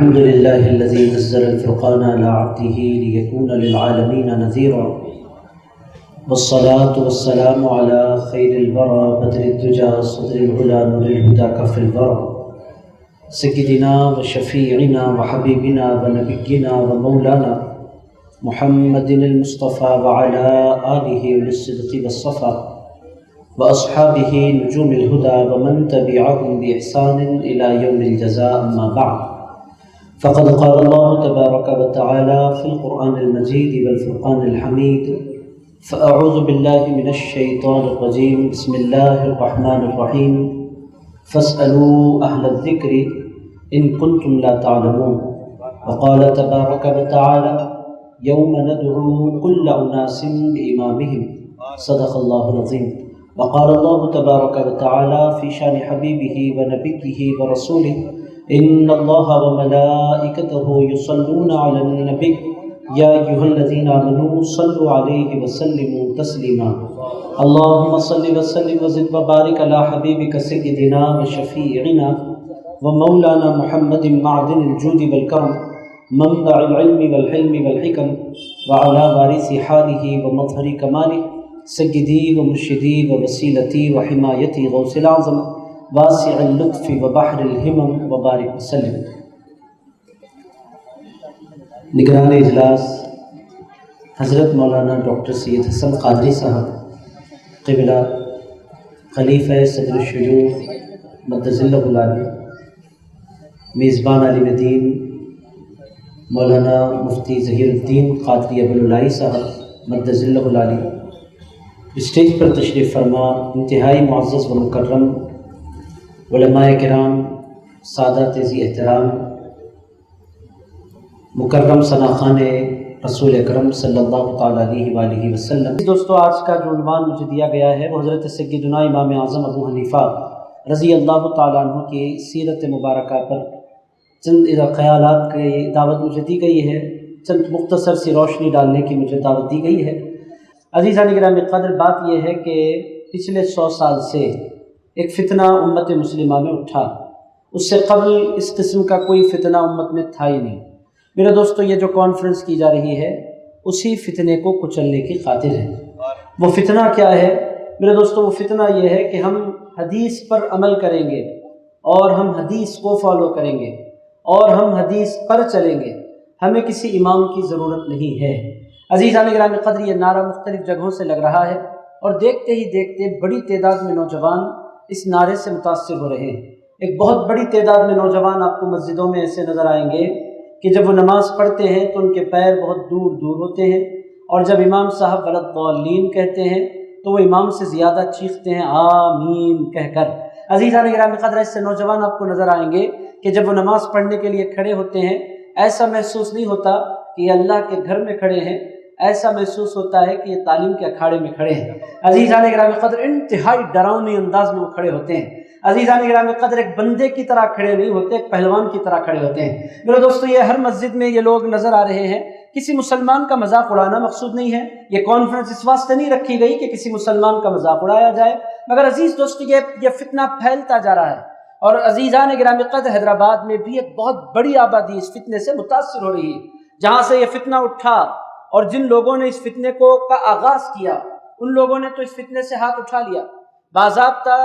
الحمد لله الذي نزل الفرقان على عبده ليكون للعالمين نذيرا، والصلاة والسلام على خير الورى بدر الدجى صدر العلا نور الهدى كف الورى سيدنا وشفيعنا وحبيبنا ونبينا ومولانا محمد المصطفى وعلى آله للصدق والصفا وأصحابه نجوم الهدى ومن تبعهم بإحسان إلى يوم الجزاء. أما بعد، فقد قال الله تبارك وتعالى في القرآن المجيد والفرقان الحميد: فأعوذ بالله من الشيطان الرجيم، بسم الله الرحمن الرحيم، فاسألوا أهل الذكر إن كنتم لا تعلمون. وقال تبارك وتعالى: يوم ندعو كل أناس بإمامهم. صدق الله العظيم. وقال الله تبارك وتعالى في شان حبيبه ونبيه ورسوله: إن الله وملائكته يصلون على النبي يا أيها الذين آمنوا صلوا عليه وسلموا تسليما. اللهم صل وسلم وزد وبارك على حبيبك سيدنا وشفيعنا ومولانا محمد معدن الجود والكرم، منبع العلم والحلم والحكم، وعلى وارث حاله ومظهر كماله سيدي ومرشدي ووسيلتي وحمايتي غوث الأعظم واسع اللطف وبحر الہمم وبارک وسلم. نگران اجلاس حضرت مولانا ڈاکٹر سید حسن قادری صاحب قبلہ خلیفہ صدر الشیوخ مدظ اللہ العالی، میزبان عالم دین مولانا مفتی ظہیر الدین قادری ابوالعلائی صاحب مدظ اللہ العالی، اسٹیج پر تشریف فرما انتہائی معزز و مکرم علماء کرام، سادات ذی احترام، مکرم ثناخان رسول اکرم صلی اللہ تعالیٰ علیہ وآلہ وسلم. دوستو، آج کا جو عنوان مجھے دیا گیا ہے وہ حضرت سیدنا امام اعظم ابو حنیفہ رضی اللہ تعالیٰ عنہ کی سیرت مبارکہ پر چند خیالات کی دعوت مجھے دی گئی ہے، چند مختصر سی روشنی ڈالنے کی مجھے دعوت دی گئی ہے. عزیزان گرامی قدر، بات یہ ہے کہ پچھلے 100 سال سے ایک فتنہ امت مسلمہ میں اٹھا. اس سے قبل اس قسم کا کوئی فتنہ امت میں تھا ہی نہیں. میرے دوستو، یہ جو کانفرنس کی جا رہی ہے اسی فتنے کو کچلنے کی خاطر ہے. وہ فتنہ کیا ہے میرے دوستو؟ وہ فتنہ یہ ہے کہ ہم حدیث پر عمل کریں گے اور ہم حدیث کو فالو کریں گے اور ہم حدیث پر چلیں گے، ہمیں کسی امام کی ضرورت نہیں ہے. عزیزان گرامی قدر، یہ نعرہ مختلف جگہوں سے لگ رہا ہے اور دیکھتے ہی دیکھتے بڑی تعداد میں نوجوان اس نعرے سے متاثر ہو رہے ہیں. ایک بہت بڑی تعداد میں نوجوان آپ کو مسجدوں میں ایسے نظر آئیں گے کہ جب وہ نماز پڑھتے ہیں تو ان کے پیر بہت دور دور ہوتے ہیں، اور جب امام صاحب وَلَضَّالِّينَ کہتے ہیں تو وہ امام سے زیادہ چیختے ہیں آمین کہہ کر. عزیزان گرامی قدر، اس سے نوجوان آپ کو نظر آئیں گے کہ جب وہ نماز پڑھنے کے لیے کھڑے ہوتے ہیں ایسا محسوس نہیں ہوتا کہ یہ اللہ کے گھر میں کھڑے ہیں، ایسا محسوس ہوتا ہے کہ یہ تعلیم کے اکھاڑے میں کھڑے ہیں. عزیزان گرامی قدر، انتہائی ڈراؤنی انداز میں وہ کھڑے ہوتے ہیں. عزیزان گرامی قدر، ایک بندے کی طرح کھڑے نہیں ہوتے، ایک پہلوان کی طرح کھڑے ہوتے ہیں. میرے دوستو، یہ ہر مسجد میں یہ لوگ نظر آ رہے ہیں. کسی مسلمان کا مذاق اڑانا مقصود نہیں ہے. یہ کانفرنس اس واسطے نہیں رکھی گئی کہ کسی مسلمان کا مذاق اڑایا جائے، مگر عزیز دوستو، یہ فتنہ پھیلتا جا رہا ہے. اور عزیزان گرامی قدر، حیدرآباد میں بھی ایک بہت بڑی آبادی اس فتنے سے متاثر ہو رہی ہے. جہاں سے یہ فتنہ اٹھا اور جن لوگوں نے اس فتنے کا آغاز کیا، ان لوگوں نے تو اس فتنے سے ہاتھ اٹھا لیا. باضابطہ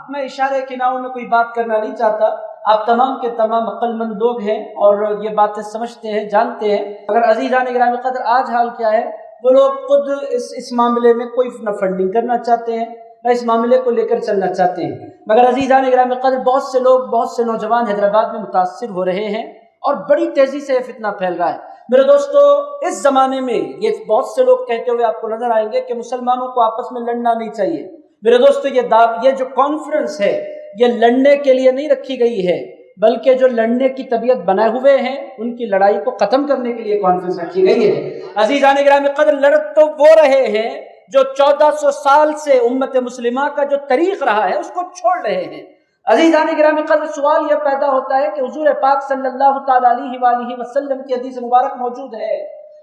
میں اشارے کناروں میں کوئی بات کرنا نہیں چاہتا، آپ تمام کے تمام عقل مند لوگ ہیں اور یہ باتیں سمجھتے ہیں، جانتے ہیں. مگر عزیزان گرامی قدر، آج حال کیا ہے؟ وہ لوگ خود اس معاملے میں کوئی نہ فنڈنگ کرنا چاہتے ہیں نہ اس معاملے کو لے کر چلنا چاہتے ہیں. مگر عزیزان گرامی قدر، بہت سے لوگ، بہت سے نوجوان حیدرآباد میں متاثر ہو رہے ہیں اور بڑی تیزی سے یہ فتنہ پھیل رہا ہے. میرے دوستو، اس زمانے میں یہ بہت سے لوگ کہتے ہوئے آپ کو نظر آئیں گے کہ مسلمانوں کو آپس میں لڑنا نہیں چاہیے. میرے دوستو، یہ جو کانفرنس ہے یہ لڑنے کے لیے نہیں رکھی گئی ہے، بلکہ جو لڑنے کی طبیعت بنائے ہوئے ہیں ان کی لڑائی کو ختم کرنے کے لیے کانفرنس رکھی گئی ہے. عزیزان گرامی قدر، لڑ تو وہ رہے ہیں جو 1400 سال سے امت مسلمہ کا جو طریق رہا ہے اس کو چھوڑ رہے ہیں. عزیزان گرامی قدر، سوال یہ پیدا ہوتا ہے کہ حضور پاک صلی اللہ تعالیٰ علیہ وآلہ وسلم کی حدیث مبارک موجود ہے،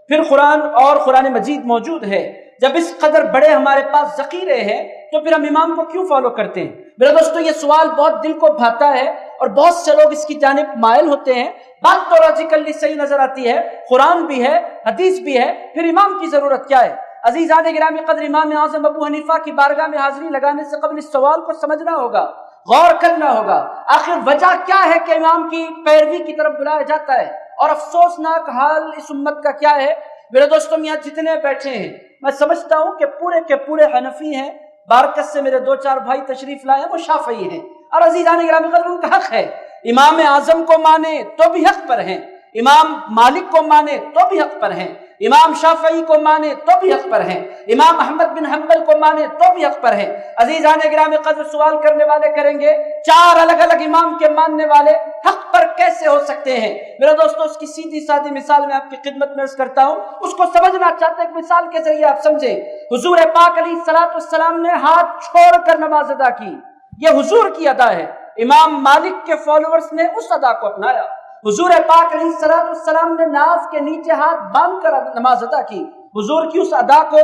پھر قرآن اور قرآن مجید موجود ہے. جب اس قدر بڑے ہمارے پاس ذخیرے ہیں تو پھر ہم امام کو کیوں فالو کرتے ہیں؟ میرے دوستو یہ سوال بہت دل کو بھاتا ہے اور بہت سے لوگ اس کی جانب مائل ہوتے ہیں. بات تو لاجیکلی صحیح نظر آتی ہے، قرآن بھی ہے، حدیث بھی ہے، پھر امام کی ضرورت کیا ہے؟ عزیزان گرامی قدر، امام اعظم ابو حنیفہ کی بارگاہ میں حاضری لگانے سے قبل اس سوال کو سمجھنا ہوگا، غور کرنا ہوگا. آخر وجہ کیا ہے کہ امام کی پیروی کی طرف بلایا جاتا ہے؟ اور افسوسناک حال اس امت کا کیا ہے؟ میرے دوستوں یہاں جتنے بیٹھے ہیں میں سمجھتا ہوں کہ پورے کے پورے حنفی ہیں. بارکت سے میرے 2-4 بھائی تشریف لائے وہ شافعی ہیں، اور عزیزان گرامی قدر ان کا حق ہے. امام اعظم کو مانے تو بھی حق پر ہیں، امام مالک کو مانے تو بھی حق پر ہیں، امام شافعی کو مانے تو بھی حق پر ہیں، امام احمد بن حنبل کو مانے تو بھی حق پر ہیں. عزیزان گرامی قدر سوال کرنے والے کریں گے 4 الگ الگ امام کے ماننے والے حق پر کیسے ہو سکتے ہیں؟ میرے دوستو اس کی سیدھی سادی مثال میں آپ کی خدمت میں عرض کرتا ہوں، اس کو سمجھنا چاہتے ہیں، ایک مثال کے ذریعے آپ سمجھیں. حضور پاک علیہ الصلوۃ والسلام نے ہاتھ چھوڑ کر نماز ادا کی، یہ حضور کی ادا ہے. امام مالک کے فالوورز نے اس ادا کو اپنایا. حضور پاک علیہ الصلوۃ والسلام نے ناف کے نیچے ہاتھ باندھ کر نماز ادا کی. حضور کی اس ادا کو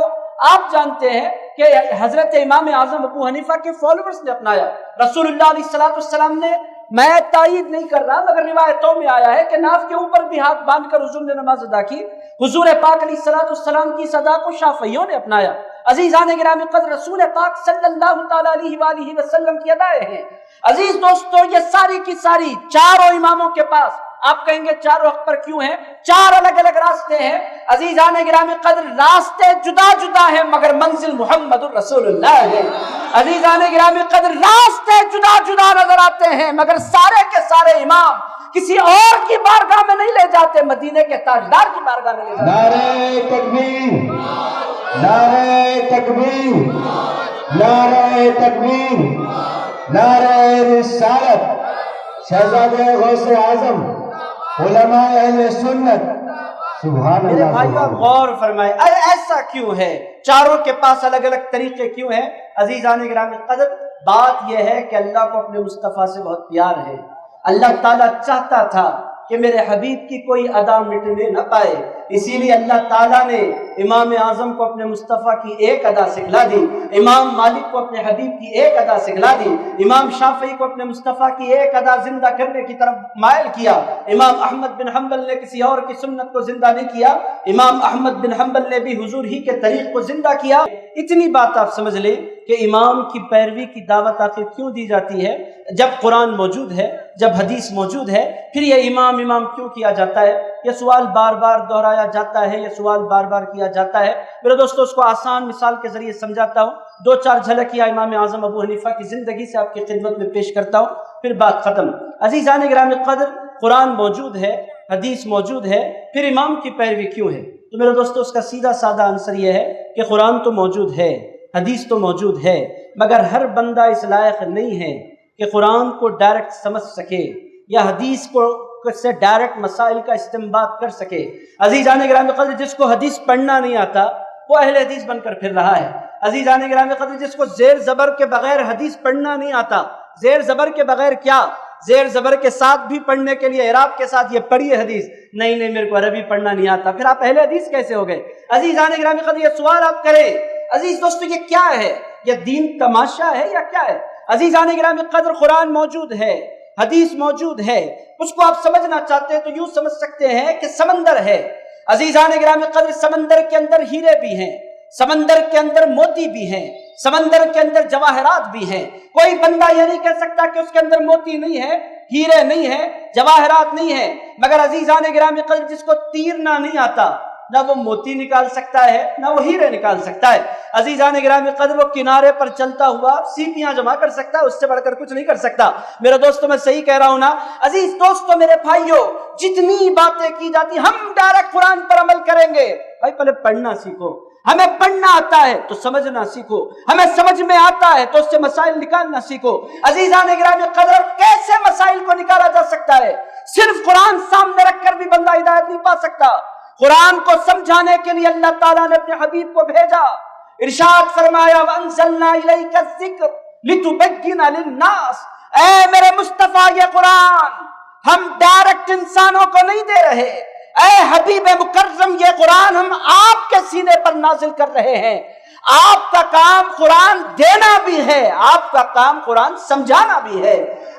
آپ جانتے ہیں کہ حضرت امام اعظم ابو حنیفہ کے فالوورز نے اپنایا. رسول اللہ علیہ الصلوۃ والسلام نے، میں تائید نہیں کر رہا مگر روایتوں میں آیا ہے کہ ناف کے اوپر بھی ہاتھ باندھ کر حضور نے نماز ادا کی. حضور پاک علیہ الصلوۃ والسلام کی اس ادا کو شافعیوں نے اپنایا. عزیزان گرامی قدر رسول پاک صلی اللہ تعالی علیہ وآلہ وسلم کی ادائیں ہیں. عزیز دوستو یہ ساری کی ساری چاروں اماموں کے پاس، آپ کہیں گے چاروں حق پر کیوں ہیں؟ 4 الگ الگ راستے ہیں. عزیزان گرامی قدر راستے جدا جدا ہیں مگر منزل محمد الرسول اللہ ہے. عزیزان گرامی قدر راستے جدا جدا نظر آتے ہیں مگر سارے کے سارے امام کسی اور کی بارگاہ میں نہیں لے جاتے، مدینے کے تاجدار کی بارگاہ میں لے جاتے. نعرہ تکبیر، نعرہ تکبیر، نعرہ تکبیر، نعرہ رسالت. شہزادہ غوث اعظم، علماء اہل سنت، سبحان میرے اللہ. بھائیو آپ غور فرمائے ایسا کیوں ہے؟ چاروں کے پاس الگ الگ طریقے کیوں ہیں؟ عزیزان گرامی قدر بات یہ ہے کہ اللہ کو اپنے مصطفیٰ سے بہت پیار ہے. اللہ تعالیٰ چاہتا تھا کہ میرے حبیب کی کوئی ادا مٹنے نہ پائے، اسی لیے اللہ تعالیٰ نے امام اعظم کو اپنے مصطفیٰ کی ایک ادا سکھلا دی، امام مالک کو اپنے حبیب کی ایک ادا سکھلا دی، امام شافعی کو اپنے مصطفیٰ کی ایک ادا زندہ کرنے کی طرف مائل کیا. امام احمد بن حنبل نے کسی اور کی سنت کو زندہ نہیں کیا، امام احمد بن حنبل نے بھی حضور ہی کے طریق کو زندہ کیا. اتنی بات آپ سمجھ لیں کہ امام کی پیروی کی دعوت آخر کیوں دی جاتی ہے؟ جب قرآن موجود ہے، جب حدیث موجود ہے، پھر یہ امام امام کیوں کیا جاتا ہے؟ یہ سوال بار بار دہرایا جاتا ہے، یہ سوال بار بار کیا جاتا ہے. میرے دوستو اس کو آسان مثال کے ذریعے سمجھاتا ہوں. 2-4 جھلکیاں امام اعظم ابو حنیفہ کی زندگی سے آپ کی خدمت میں پیش کرتا ہوں، پھر بات ختم. عزیزان گرامی قدر قرآن موجود ہے، حدیث موجود ہے، پھر امام کی پیروی کیوں ہے؟ تو میرے دوستو اس کا سیدھا سادہ آنسر یہ ہے کہ قرآن تو موجود ہے، حدیث تو موجود ہے، مگر ہر بندہ اس لائق نہیں ہے کہ قرآن کو ڈائریکٹ سمجھ سکے یا حدیث کو سے ڈائریکٹ مسائل کا استنباط کر سکے. عزیزان گرامی قدر جس کو حدیث پڑھنا نہیں آتا وہ اہل حدیث بن کر پھر رہا ہے. عزیزان گرامی قدر جس کو زیر زبر کے بغیر حدیث پڑھنا نہیں آتا، زیر زبر کے بغیر کیا، زیر زبر کے ساتھ بھی پڑھنے کے لیے اعراب کے ساتھ یہ پڑھیے حدیث، نہیں میرے کو عربی پڑھنا نہیں آتا، پھر آپ اہل حدیث کیسے ہو گئے؟ عزیزان گرامی قدر یہ سوال آپ کریں. عزیز دوستو یہ کیا ہے؟ یہ دین تماشا ہے یا کیا ہے؟ عزیزان گرامی قدر قرآن موجود ہے، حدیث موجود ہے، اس کو آپ سمجھنا چاہتے ہیں تو یوں سمجھ سکتے ہیں کہ سمندر ہے. عزیزان گرامی قدر سمندر کے اندر ہیرے بھی ہیں، سمندر کے اندر موتی بھی ہیں، سمندر کے اندر جواہرات بھی ہیں. کوئی بندہ یہ نہیں کہہ سکتا کہ اس کے اندر موتی نہیں ہے، ہیرے نہیں ہے، جواہرات نہیں ہے. مگر عزیزان گرامی قدر جس کو تیرنا نہیں آتا نہ وہ موتی نکال سکتا ہے نہ وہ ہیرے نکال سکتا ہے. عزیزان گرامی قدر وہ کنارے پر چلتا ہوا سیپیاں جمع کر سکتا ہے، اس سے بڑھ کر کچھ نہیں کر سکتا. میرے دوستو میں صحیح کہہ رہا ہوں نا؟ عزیز دوستو میرے بھائیو جتنی باتیں کی جاتی ہم ڈائریکٹ قرآن پر عمل کریں گے. بھائی پہلے پڑھنا سیکھو، ہمیں پڑھنا آتا ہے تو سمجھنا سیکھو، ہمیں سمجھ میں آتا ہے تو اس سے مسائل نکالنا سیکھو. عزیزان گرامی قدر کیسے مسائل کو نکالا جا سکتا ہے؟ صرف قرآن سامنے رکھ کر بھی بندہ ہدایت نہیں پا سکتا. قرآن کو سمجھانے کے لیے اللہ تعالیٰ نے اپنے حبیب کو بھیجا. ارشاد فرمایا وَأَنزَلْنَا إِلَيْكَ الذِّكْرَ لِتُبَيِّنَ لِلنَّاسِ، اے میرے مصطفیٰ یہ قرآن ہم ڈائریکٹ انسانوں کو نہیں دے رہے، اے حبیب مکرم یہ قرآن ہم آپ کے سینے پر نازل کر رہے ہیں، آپ کا کام قرآن دینا بھی ہے، آپ کا کام قرآن سمجھانا بھی ہے۔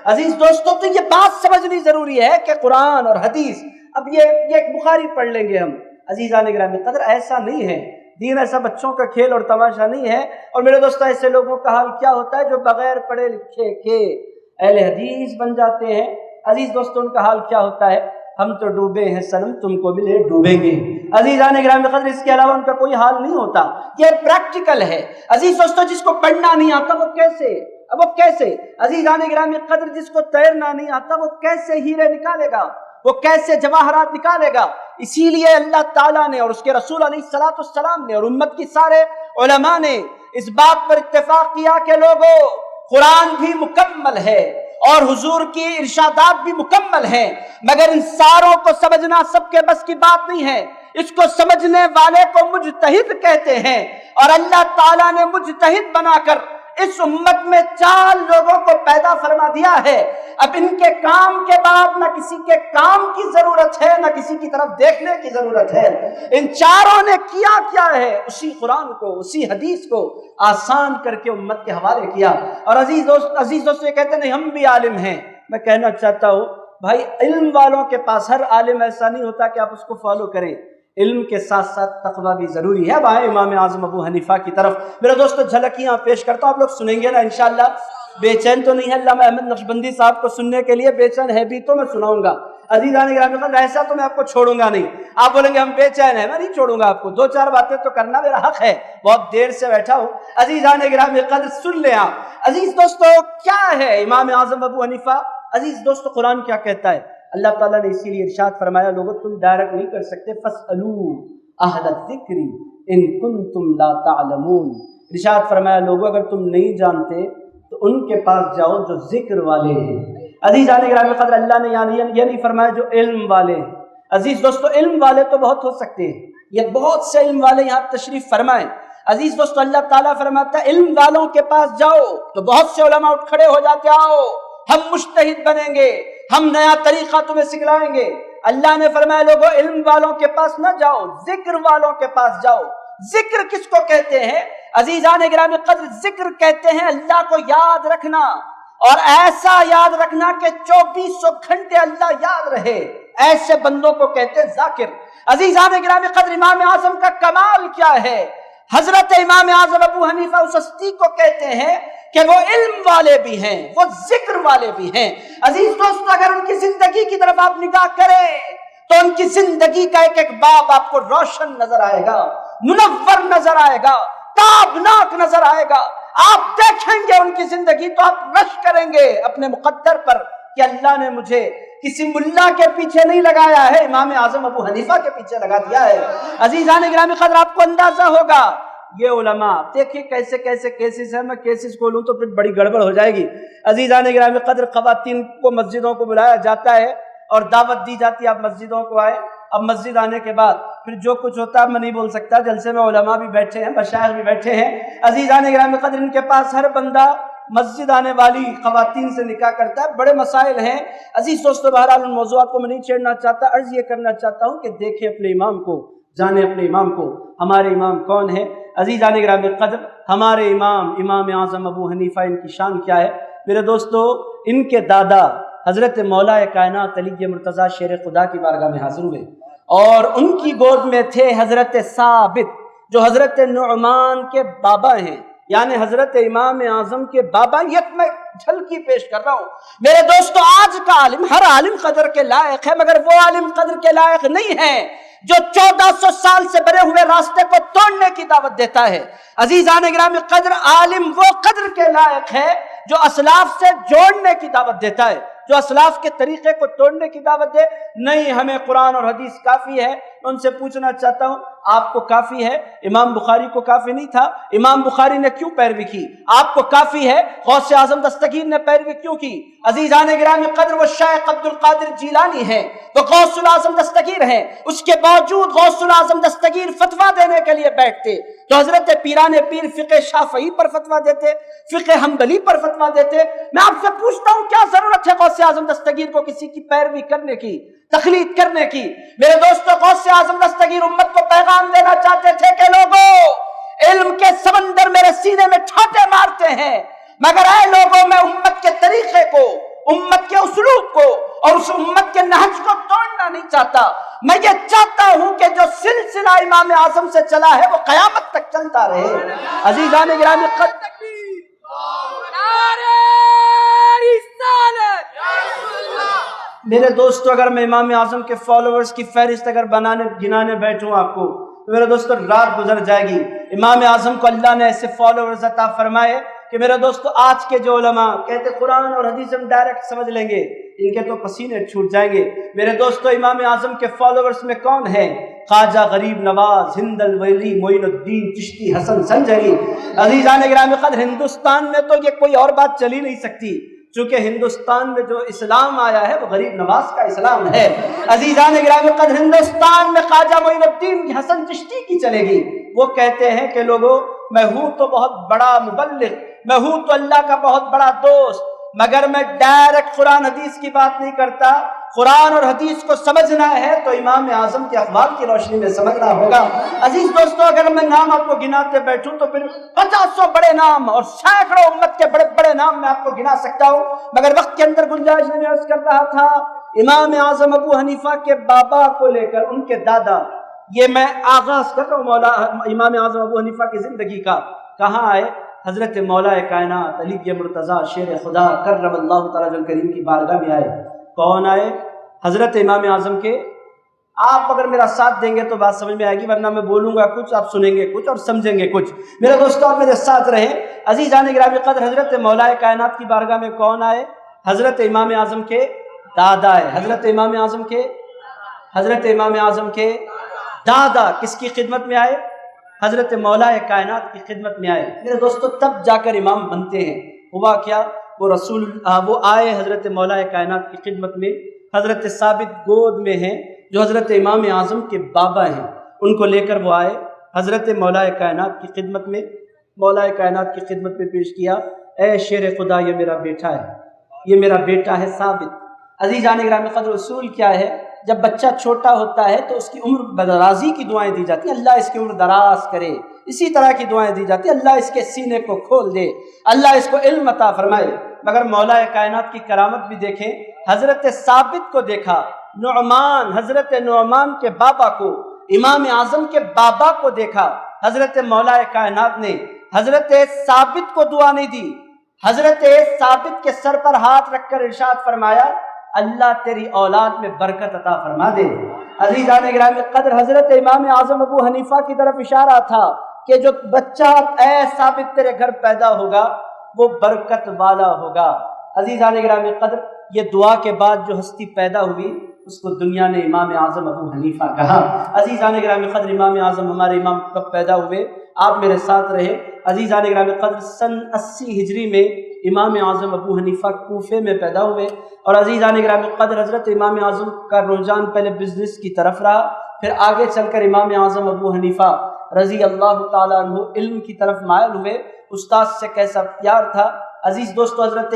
عزیز دوستو، تو یہ بات سمجھنی ضروری ہے کہ قرآن اور حدیث، اب یہ ایک بخاری پڑھ لیں گے ہم، عزیزان گرامی قدر، ایسا نہیں ہے، دین ایسا بچوں کا کھیل اور تماشا نہیں ہے۔ اور میرے دوستو، ایسے لوگوں کا حال کیا ہوتا ہے جو بغیر پڑھے لکھے کے اہل حدیث بن جاتے ہیں۔ عزیز دوستو، ان کا حال کیا ہوتا ہے؟ ہم تو ڈوبے ہیں صنم، تم کو بھی لے ڈوبیں گے۔ عزیزان گرامی قدر، اس کے علاوہ ان کا کوئی حال نہیں ہوتا، یہ پریکٹیکل ہے۔ عزیز دوستو، جس کو پڑھنا نہیں آتا وہ کیسے عزیزان گرامی قدر، جس کو تیرنا نہیں آتا وہ کیسے ہیرے نکالے گا، وہ کیسے جواہرات نکالے گا؟ اسی لیے اللہ تعالیٰ نے اور اس کے رسول علیہ السلام نے اور امت کی سارے علماء نے اس بات پر اتفاق کیا کہ لوگوں، قرآن بھی مکمل ہے اور حضور کی ارشادات بھی مکمل ہیں، مگر ان ساروں کو سمجھنا سب کے بس کی بات نہیں ہے۔ اس کو سمجھنے والے کو مجتہد کہتے ہیں، اور اللہ تعالیٰ نے مجتہد بنا کر اس امت میں 4 لوگوں کو پیدا فرما دیا ہے۔ اب ان کے کام کے بعد نہ کسی کے کام کی ضرورت ہے، نہ کسی کی طرف دیکھنے کی ضرورت ہے۔ ان 4 نے کیا ہے؟ اسی قرآن کو، اسی حدیث کو آسان کر کے امت کے حوالے کیا۔ اور عزیز دوست یہ کہتے ہیں نہیں ہم بھی عالم ہیں۔ میں کہنا چاہتا ہوں بھائی، علم والوں کے پاس ہر عالم ایسا نہیں ہوتا کہ آپ اس کو فالو کریں، علم کے ساتھ ساتھ تقویٰ بھی ضروری ہے۔ اب آئے امام اعظم ابو حنیفہ کی طرف۔ میرے دوستو، جھلکیاں پیش کرتا ہوں، آپ لوگ سنیں گے نا انشاءاللہ؟ بے چین تو نہیں ہے؟ علامہ احمد نقشبندی صاحب کو سننے کے لیے بے چین ہے بھی تو میں سناؤں گا۔ عزیزان گرامی قدر، ایسا تو میں آپ کو چھوڑوں گا نہیں، آپ بولیں گے ہم بے چین ہیں، میں نہیں چھوڑوں گا آپ کو، 2-4 باتیں تو کرنا میرا حق ہے، بہت دیر سے بیٹھا ہوں۔ عزیزان گرامی قدر، سن لیں آپ۔ عزیز دوستو، کیا ہے امام اعظم ابو حنیفہ؟ عزیز دوستو، قرآن کیا کہتا ہے؟ اللہ تعالیٰ نے اسی لیے ارشاد فرمایا، لوگوں تم ڈائریکٹ نہیں کر سکتے، فَاسْأَلُوا أَهْلَ الذِّكْرِ إِن كُنتُمْ لَا تَعْلَمُونَ۔ ارشاد فرمایا، لوگوں اگر تم نہیں جانتے تو ان کے پاس جاؤ جو ذکر والے ہیں۔ عزیزان گرامی قدر، اللہ نے یہ نہیں فرمایا جو علم والے ہیں۔ عزیز دوستو، علم والے تو بہت ہو سکتے ہیں، یہ بہت سے علم والے یہاں تشریف فرمائیں۔ عزیز دوستو، اللہ تعالیٰ فرماتا ہے علم والوں کے پاس جاؤ، تو بہت سے علماء اٹھ کھڑے ہو جاتے، آؤ ہم مجتہد بنیں گے، ہم نیا طریقہ تمہیں سکھلائیں گے۔ اللہ نے فرمایا لوگوں علم والوں کے پاس نہ جاؤ، ذکر والوں کے پاس جاؤ۔ ذکر کس کو کہتے ہیں؟ عزیزان گرامی قدر، ذکر کہتے ہیں اللہ کو یاد رکھنا، اور ایسا یاد رکھنا کہ 2400 گھنٹے اللہ یاد رہے، ایسے بندوں کو کہتے ہیں ذاکر۔ عزیزان گرامی قدر، امام اعظم کا کمال کیا ہے؟ حضرت امام اعظم ابو حنیفہ اس ہستی کو کہتے ہیں کہ وہ علم والے بھی ہیں، وہ ذکر والے بھی ہیں۔ عزیز دوست، اگر ان کی زندگی کی طرف آپ نگاہ کریں تو ان کی زندگی کا ایک ایک باب آپ کو روشن نظر آئے گا، منور نظر آئے گا، تابناک نظر آئے گا۔ آپ دیکھیں گے ان کی زندگی تو آپ رش کریں گے اپنے مقدر پر کہ اللہ نے مجھے کسی ملا کے پیچھے نہیں لگایا ہے، امام اعظم ابو حنیفہ کے پیچھے لگا دیا ہے۔ عزیزان گرامی قدر، آپ کو اندازہ ہوگا یہ علماء، دیکھیں کیسے کیسے کیسز ہیں، میں کیسز کو لوں تو پھر بڑی گڑبڑ ہو جائے گی۔ عزیزان گرامی قدر، خواتین کو مسجدوں کو بلایا جاتا ہے اور دعوت دی جاتی ہے، آپ مسجدوں کو آئے۔ اب مسجد آنے کے بعد پھر جو کچھ ہوتا ہے میں نہیں بول سکتا، جلسے میں علماء بھی بیٹھے ہیں، مشائخ بھی بیٹھے ہیں۔ عزیزان گرامی قدر، ان کے پاس ہر بندہ مسجد آنے والی خواتین سے نکاح کرتا ہے، بڑے مسائل ہیں۔ عزیز دوستو، بہرحال ان موضوعات کو میں نہیں چھیڑنا چاہتا، عرض یہ کرنا چاہتا ہوں کہ دیکھیں اپنے امام کو، جانے اپنے امام کو، ہمارے امام کون ہے؟ عزیزان گرامی قدر، ہمارے امام اعظم ابو حنیفہ، ان کی شان کیا ہے؟ میرے دوستو، ان کے دادا حضرت مولا کائنات علی مرتضیٰ شیر خدا کی بارگاہ میں حاضر ہوئے، اور ان کی گود میں تھے حضرت ثابت جو حضرت نعمان کے بابا ہیں، یعنی حضرت امام اعظم کے بابا۔ یہ میں جھلکی پیش کر رہا ہوں۔ میرے دوستو، آج کا عالم ہر عالم قدر کے لائق ہے، مگر وہ عالم قدر کے لائق نہیں ہے جو 1400 سال سے بنے ہوئے راستے کو توڑنے کی دعوت دیتا ہے۔ عزیزان گرامی قدر، عالم وہ قدر کے لائق ہے جو اسلاف سے جوڑنے کی دعوت دیتا ہے، جو اسلاف کے طریقے کو توڑنے کی دعوت دے۔ نہیں، ہمیں قرآن اور حدیث کافی ہے۔ میں ان سے پوچھنا چاہتا ہوں، آپ کو کافی ہے؟ امام بخاری کو کافی نہیں تھا؟ امام بخاری نے کیوں پیروی کی؟ آپ کو کافی ہے؟ غوث اعظم دستگیر نے پیروی کیوں کی؟ عزیزان گرامی قدر، وہ شیخ عبد القادر جیلانی ہیں، وہ غوث الاعظم دستگیر ہیں، اس کے باوجود غوث الاعظم دستگیر فتویٰ دینے کے لیے بیٹھتے تو حضرت پیران پیر فقہ شافعی پر فتویٰ دیتے، فقہ حنبلی پر فتویٰ دیتے۔ میں آپ سے پوچھتا ہوں، کیا ضرورت ہے غوث اعظم دستگیر کو کسی کی پیروی کرنے کی، تقلید کرنے کی؟ میرے دوستو، غوث اعظم دستگیر امت کو پیغام دینا چاہتے تھے کہ لوگوں، علم کے سمندر میرے سینے میں چھاٹے مارتے ہیں، مگر اے لوگوں، میں امت کے طریقے کو، امت کے اسلوب کو اور اس امت کے نہج کو توڑنا نہیں چاہتا۔ میں یہ چاہتا ہوں کہ جو سلسلہ امام اعظم سے چلا ہے وہ قیامت تک چلتا رہے۔ عزیزان گرامی میرے دوستو، اگر میں امام اعظم کے فالوورز کی فہرست اگر گنانے بیٹھوں آپ کو تو میرے دوستو رات گزر جائے گی۔ امام اعظم کو اللہ نے ایسے فالوورز عطا فرمائے کہ میرے دوستو آج کے جو علماء کہتے قرآن اور حدیث ہم ڈائریکٹ سمجھ لیں گے، ان کے تو پسینے چھوٹ جائیں گے۔ میرے دوستو امام اعظم کے فالوورز میں کون ہیں؟ خواجہ غریب نواز، ہند الولی، معین الدین چشتی، حسن سنجری۔ عزیزان گرامی قدر، ہندوستان میں تو یہ کوئی اور بات چل ہی نہیں سکتی، چونکہ ہندوستان میں جو اسلام آیا ہے وہ غریب نواز کا اسلام ہے۔ عزیزان گرامی قدر، ہندوستان میں خواجہ معین الدین حسن چشتی کی چلے گی۔ وہ کہتے ہیں کہ لوگوں، میں ہوں تو بہت بڑا مبلغ، میں ہوں تو اللہ کا بہت بڑا دوست، مگر میں ڈائریکٹ قرآن حدیث کی بات نہیں کرتا۔ قرآن اور حدیث کو سمجھنا ہے تو امام اعظم کے اخبار کی روشنی میں سمجھنا ہوگا۔ عزیز دوستو، اگر میں نام آپ کو گناتے بیٹھوں تو پھر 50 بڑے نام اور سینکڑوں امت کے بڑے بڑے نام میں آپ کو گنا سکتا ہوں، مگر وقت کے اندر گنجائش نہیں عرض کر رہا تھا۔ امام اعظم ابو حنیفہ کے بابا کو لے کر ان کے دادا، یہ میں آغاز کر رہا ہوں امام اعظم ابو حنیفہ کی زندگی کا۔ کہاں آئے؟ حضرت مولا کائنات علی مرتضیٰ شیر خدا کرم اللہ تعالیٰ عنہ کریم کی بارگاہ میں آئے۔ کون آئے؟ حضرت امام اعظم کے۔ آپ اگر میرا ساتھ دیں گے تو بات سمجھ میں آئے گی، ورنہ میں بولوں گا کچھ، آپ سنیں گے کچھ اور سمجھیں گے کچھ۔ میرے دوستو آپ میرے ساتھ رہیں۔ عزیزان گرامی قدر، حضرت مولا کائنات کی بارگاہ میں کون آئے؟ حضرت امام اعظم کے دادا ہے۔ حضرت امام اعظم کے دادا کس کی خدمت میں آئے؟ حضرت مولا کائنات کی خدمت میں آئے۔ میرے دوستو تب جا کر امام بنتے ہیں۔ ہوا کیا؟ وہ آئے حضرت مولا کائنات کی خدمت میں۔ حضرت ثابت گود میں ہیں جو حضرت امام اعظم کے بابا ہیں، ان کو لے کر وہ آئے حضرت مولا کائنات کی خدمت میں۔ مولا کائنات کی خدمت میں پیش کیا، اے شیر خدا، یہ میرا بیٹا ہے، یہ میرا بیٹا ہے ثابت۔ عزیزان گرامی قدر، اصول کیا ہے؟ جب بچہ چھوٹا ہوتا ہے تو اس کی عمر درازی کی دعائیں دی جاتی ہیں، اللہ اس کی عمر دراز کرے، اسی طرح کی دعائیں دی جاتی ہیں، اللہ اس کے سینے کو کھول دے، اللہ اس کو علم عطا فرمائے۔ مگر مولا کائنات کی کرامت بھی دیکھیں، حضرت ثابت کو دیکھا، حضرت نعمان کے بابا کو، امام اعظم کے بابا کو دیکھا۔ حضرت مولا کائنات نے حضرت ثابت کو دعا نہیں دی، حضرت ثابت کے سر پر ہاتھ رکھ کر ارشاد فرمایا، اللہ تیری اولاد میں برکت عطا فرما دے۔ عزیزان گرامی قدر، حضرت امام اعظم ابو حنیفہ کی طرف اشارہ تھا کہ جو بچہ اے ثابت تیرے گھر پیدا ہوگا وہ برکت والا ہوگا۔ عزیزان گرامی قدر، یہ دعا کے بعد جو ہستی پیدا ہوئی اس کو دنیا نے امام اعظم ابو حنیفہ کہا۔ عزیزان گرامی قدر، امام اعظم ہمارے امام کب پیدا ہوئے؟ آپ میرے ساتھ رہے۔ عزیزان گرامی قدر، سن 80 ہجری میں امام اعظم ابو حنیفہ کوفے میں پیدا ہوئے، اور عزیزان گرامی قدر، حضرت امام اعظم کا رجحان پہلے بزنس کی طرف رہا، پھر آگے چل کر امام اعظم ابو حنیفہ رضی اللہ تعالیٰ عنہ علم کی طرف مائل ہوئے۔ استاد سے کیسا پیار تھا عزیز دوستو! حضرت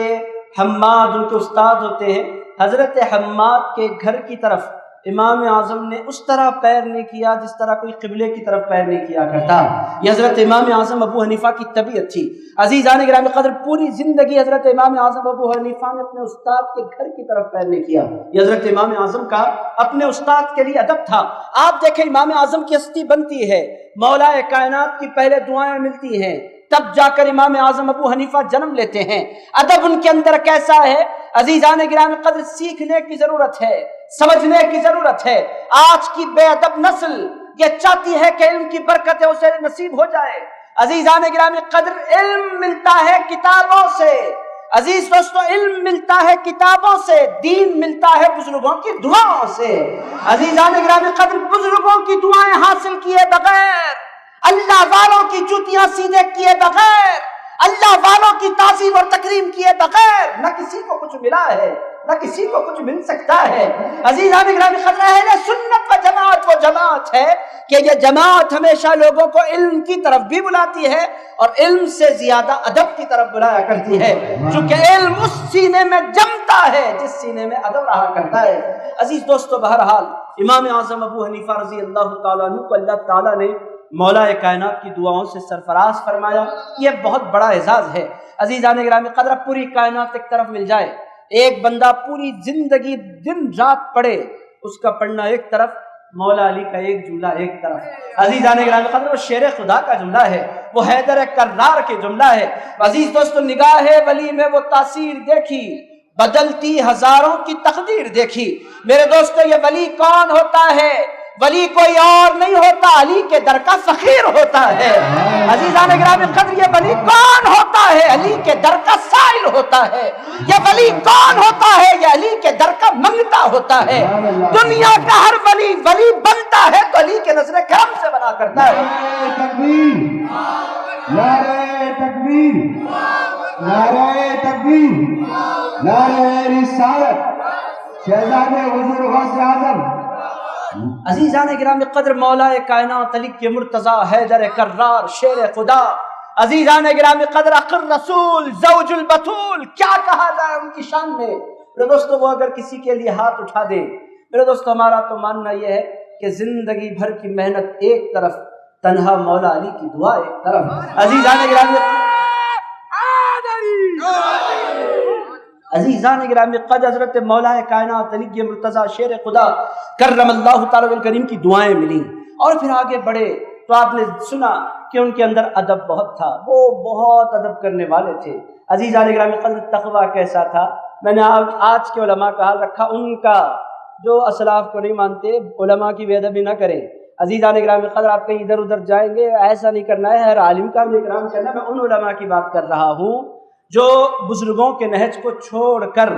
حماد ان کے استاد ہوتے ہیں، حضرت حماد کے گھر کی طرف امام اعظم نے اس طرح پیر نہیں کیا جس طرح کوئی قبلے کی طرف پیر نہیں کیا کرتا۔ یہ حضرت امام اعظم ابو حنیفہ کی طبیعت تھی۔ عزیزان گرامی قدر، پوری زندگی حضرت امام اعظم ابو حنیفہ نے اپنے استاد کے گھر کی طرف پیر نہیں کیا۔ یہ حضرت امام اعظم کا اپنے استاد کے لیے ادب تھا۔ آپ دیکھیں، امام اعظم کی ہستی بنتی ہے، مولا کائنات کی پہلے دعائیں ملتی ہیں، تب جا کر امام اعظم ابو حنیفہ جنم لیتے ہیں۔ ادب ان کے اندر کیسا ہے؟ عزیزان گرامی قدر، سیکھنے کی ضرورت ہے، سمجھنے کی ضرورت ہے۔ آج کی بے ادب نسل یہ چاہتی ہے کہ علم کی برکتیں اسے نصیب ہو جائے۔ عزیزان گرامی قدر، علم ملتا ہے کتابوں سے، عزیز دوستو، علم ملتا ہے کتابوں سے، دین ملتا ہے بزرگوں کی دعاؤں سے۔ عزیزان گرامی قدر، بزرگوں کی دعائیں حاصل کیے بغیر، اللہ والوں کی جوتیاں سیدھے کیے بغیر، اللہ والوں کی تعظیم اور تکریم کیے بغیر نہ کسی کو کچھ ملا ہے، نہ کسی کو کچھ مل سکتا ہے۔ عزیزان گرامی قدر، اہل سنت و جماعت وہ جماعت ہے کہ یہ جماعت ہمیشہ لوگوں کو علم کی طرف بھی بلاتی ہے اور علم سے زیادہ ادب کی طرف بلایا کرتی ہے، چونکہ علم اس سینے میں جمتا ہے جس سینے میں ادب رہا کرتا ہے۔ عزیز دوستو، بہرحال امام اعظم ابو حنیفہ رضی اللہ تعالیٰ عنہ کو اللہ تعالیٰ نے مولا کائنات کی دعاؤں سے سرفراز فرمایا۔ یہ بہت بڑا اعزاز ہے۔ عزیزان گرامی قدر، پوری کائنات ایک طرف مل جائے، ایک بندہ پوری زندگی دن رات پڑھے، اس کا پڑھنا ایک طرف، مولا علی کا ایک جملہ ایک طرف۔ عزیزان گرامی قدر، وہ شیر خدا کا جملہ ہے، وہ حیدر کرار کے جملہ ہے۔ عزیز دوستو، نگاہ ولی میں وہ تاثیر دیکھی، بدلتی ہزاروں کی تقدیر دیکھی۔ میرے دوستو، یہ ولی کون ہوتا ہے؟ ولی کوئی اور نہیں ہوتا، علی کے در کا فقیر ہوتا ہے۔ عزیزان گرامی قدر، یہ ولی کون ہوتا ہے؟ علی کے در کا سائل ہوتا ہے۔ یہ ولی کون ہوتا ہے؟ یہ علی کے در کا منگتا ہوتا ہے۔ دنیا کا ہر ولی ولی بنتا ہے تو علی کے نظر کرم سے بنا کرتا ہے۔ نعرہ تکبیر، نعرہ تکبیر، نعرہ تکبیر، نعرہ رسالت، شہزادے حضور غوث اعظم۔ عزیزان گرامی قدر، مولا کائنات علی کے مرتضی حیدر کرار شیر خدا، عزیزان گرامی قدر، اخر رسول، زوج البتول، کیا کہا جائے ان کی شان میں۔ میرے دوستو، وہ اگر کسی کے لیے ہاتھ اٹھا دے، میرے دوستو ہمارا تو ماننا یہ ہے کہ زندگی بھر کی محنت ایک طرف، تنہا مولا علی کی دعا ایک طرف۔ عزیزان گرامی قدر، حضرت مولا کائنات علی کے مرتضی شیر خدا کرم اللہ تعالی الکریم کی دعائیں ملیں، اور پھر آگے بڑھے تو آپ نے سنا کہ ان کے اندر ادب بہت تھا، وہ بہت ادب کرنے والے تھے۔ عزیزان گرامی قدر، تقویٰ کیسا تھا؟ میں نے آج کے علماء کا حال رکھا، ان کا جو اسلاف کو نہیں مانتے، علماء کی بے ادبی نہ کریں۔ عزیزان گرامی قدر، آپ کہیں ادھر ادھر جائیں گے، ایسا نہیں کرنا ہے، ہر عالم کا بھی اکرام کرنا ہے۔ میں ان علماء کی بات کر رہا ہوں جو بزرگوں کے نہج کو چھوڑ کر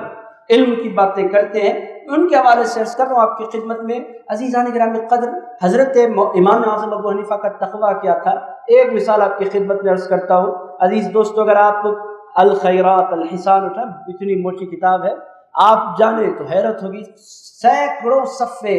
علم کی باتیں کرتے ہیں، ان کے حوالے سے عرض کر رہا ہوں آپ کی خدمت میں۔ عزیزان گرامی قدر، حضرت امام اعظم ابو حنیفہ کا تقویٰ کیا تھا، ایک مثال آپ کی خدمت میں عرض کرتا ہوں۔ عزیز دوستو، اگر آپ الخیرات الحسان اٹھا، اتنی موٹی کتاب ہے، آپ جانیں تو حیرت ہوگی، سینکڑوں صفحے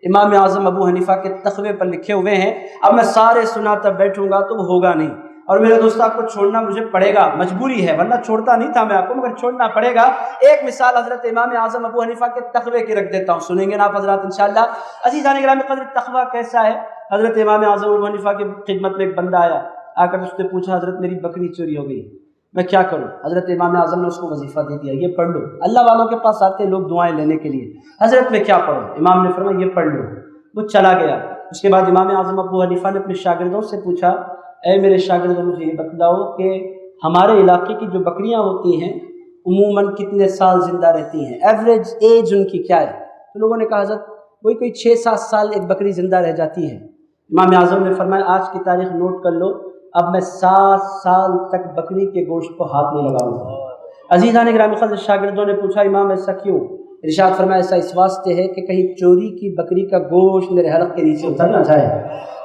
امام اعظم ابو حنیفہ کے تقوی پر لکھے ہوئے ہیں۔ اب میں سارے سناتا بیٹھوں گا تو وہ ہوگا نہیں، اور میرے دوست آپ کو چھوڑنا مجھے پڑے گا، مجبوری ہے، ورنہ چھوڑتا نہیں تھا میں آپ کو، مگر چھوڑنا پڑے گا۔ ایک مثال حضرت امام اعظم ابو حنیفہ کے تقوی کی رکھ دیتا ہوں، سنیں گے نا آپ حضرات انشاءاللہ۔ عزیزان گرامی قدر، تقوی کیسا ہے؟ حضرت امام اعظم ابو حنیفہ کی خدمت میں ایک بندہ آیا، آ کر اس نے پوچھا، حضرت میری بکری چوری ہو گئی، میں کیا کروں؟ حضرت امام اعظم نے اس کو وظیفہ دے دیا، یہ پڑھ لو۔ اللہ والوں کے پاس آتے ہیں لوگ دعائیں لینے کے لیے، حضرت میں کیا پڑھوں؟ امام نے فرمایا یہ پڑھ لو۔ وہ چلا گیا۔ اس کے بعد امام اعظم ابو حنیفہ نے اپنے شاگردوں سے پوچھا، اے میرے شاگردوں، مجھے یہ بتلاؤ کہ ہمارے علاقے کی جو بکریاں ہوتی ہیں عموماً کتنے سال زندہ رہتی ہیں، ایوریج ایج ان کی کیا ہے؟ تو لوگوں نے کہا، حضرت وہی کوئی 6-7 سال ایک بکری زندہ رہ جاتی ہے۔ امام اعظم نے فرمایا، آج کی تاریخ نوٹ کر لو، اب میں 7 سال تک بکری کے گوشت کو ہاتھ نہیں لگاؤں گا۔ عزیزان گرامی قدر، شاگردوں نے پوچھا، امام ایسا کیوں؟ ارشاد فرمایا، ایسا اس واسطے ہے کہ کہیں چوری کی بکری کا گوشت میرے حلق کے نیچے اتر نہ جائے،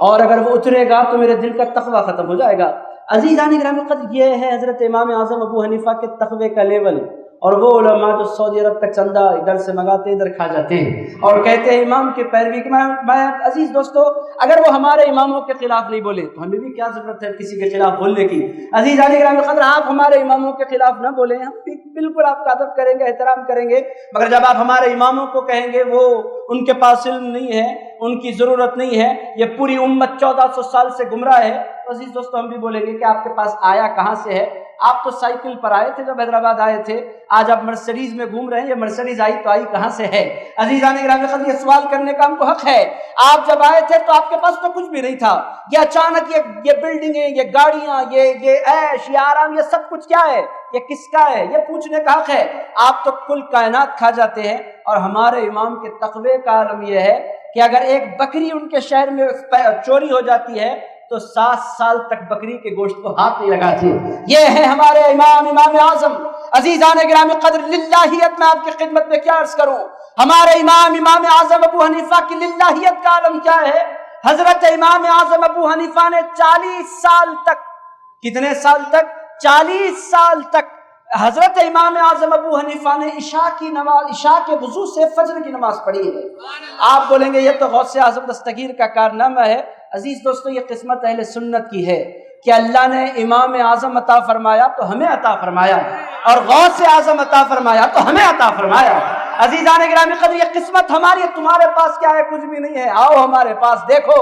اور اگر وہ اترے گا تو میرے دل کا تقویٰ ختم ہو جائے گا۔ عزیزان گرامی قدر، یہ ہے حضرت امام اعظم ابو حنیفہ کے تقوی کا لیول، اور وہ علماء جو سعودی عرب کا چندہ ادھر سے منگاتے ادھر کھا جاتے ہیں اور کہتے ہیں امام کے پیروی کی۔ میں عزیز دوستو، اگر وہ ہمارے اماموں کے خلاف نہیں بولے تو ہمیں بھی کیا ضرورت ہے کسی کے خلاف بولنے کی؟ عزیزان گرامی قدر، آپ ہمارے اماموں کے خلاف نہ بولیں، ہم بالکل آپ کا ادب کریں گے، احترام کریں گے، مگر جب آپ ہمارے اماموں کو کہیں گے وہ ان کے پاس علم نہیں ہے، ان کی ضرورت نہیں ہے، یہ پوری امت 1400 سال سے گمراہ ہے، تو عزیز دوستو ہم بھی بولیں گے کہ آپ کے پاس آیا کہاں سے ہے؟ آپ تو سائیکل پر آئے تھے جب حیدرآباد آئے تھے، آج آپ مرسڈیز میں گھوم رہے ہیں، یہ مرسڈیز آئی تو آئی کہاں سے ہے؟ عزیزان گرامی قدر، یہ سوال کرنے کا ہم کو حق ہے۔ آپ جب آئے تھے تو آپ کے پاس تو کچھ بھی نہیں تھا، یہ اچانک یہ بلڈنگیں، یہ گاڑیاں، یہ عیش، یہ آرام، یہ سب کچھ کیا ہے؟ یہ کس کا ہے؟ یہ پوچھنے کا حق ہے۔ آپ تو کل کائنات کھا جاتے ہیں، اور ہمارے امام کے تقوی کا عالم یہ ہے کہ اگر ایک بکری ان کے شہر میں چوری ہو جاتی ہے تو 7 سال تک بکری کے گوشت کو ہاتھ نہیں لگاتے۔ یہ ہے ہمارے امام اعظم۔ عزیزان گرامی قدر، للہیت میں آپ کی خدمت میں کیا عرض کروں، ہمارے امام اعظم ابو حنیفہ کی للہیت کا عالم کیا ہے؟ حضرت امام اعظم ابو حنیفہ نے 40 سال تک، کتنے سال تک؟ 40 سال تک حضرت امام اعظم ابو حنیفہ نے عشاء کی نماز، عشاء کے وضو سے فجر کی نماز پڑھی ہے۔ آپ بولیں گے یہ تو غوث اعظم دستگیر کا کارنامہ ہے۔ عزیز دوستو، یہ قسمت اہل سنت کی ہے کہ اللہ نے امام اعظم عطا فرمایا تو ہمیں عطا فرمایا، اور غوث اعظم عطا فرمایا تو ہمیں عطا فرمایا۔ عزیزان گرامی قدر، یہ قسمت ہماری ہے، تمہارے پاس کیا ہے؟ کچھ بھی نہیں ہے، آؤ ہمارے پاس، دیکھو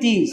30,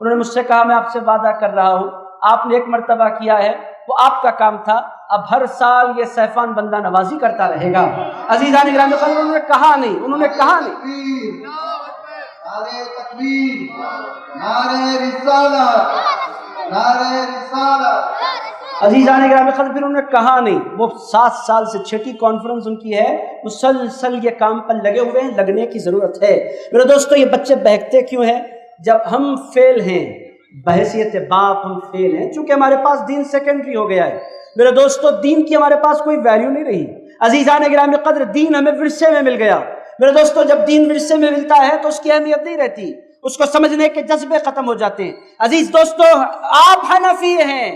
انہوں نے مجھ سے کہا میں آپ سے وعدہ کر رہا ہوں، آپ نے ایک مرتبہ کیا ہے وہ آپ کا کام تھا، اب ہر سال یہ سیفان بندہ نوازی کرتا رہے گا۔ عزیزان گرامی قدر، انہوں نے کہا نہیں، نعرہ تکبیر، نعرہ رسالت، نعرہ رسالت۔ عزیزان گرامی قدر، پھر انہوں نے کہا نہیں۔ وہ 7 سال سے چھٹی کانفرنس ان کی ہے، مسلسل یہ کام پر لگے ہوئے ہیں، لگنے کی ضرورت ہے۔ میرے دوستو، یہ بچے بہکتے کیوں ہیں؟ جب ہم فیل ہیں، بحیثیت باپ ہم فیل ہیں، چونکہ ہمارے پاس دین سیکنڈری ہو گیا ہے۔ میرے دوستو، دین کی ہمارے پاس کوئی ویلیو نہیں رہی۔ عزیزان گرامی قدر، دین ہمیں ورثے میں مل گیا۔ میرے دوستو، جب دین ورثے میں ملتا ہے تو اس کی اہمیت نہیں رہتی، اس کو سمجھنے کے جذبے ختم ہو جاتے ہیں۔ عزیز دوستو، آپ حنفی ہیں،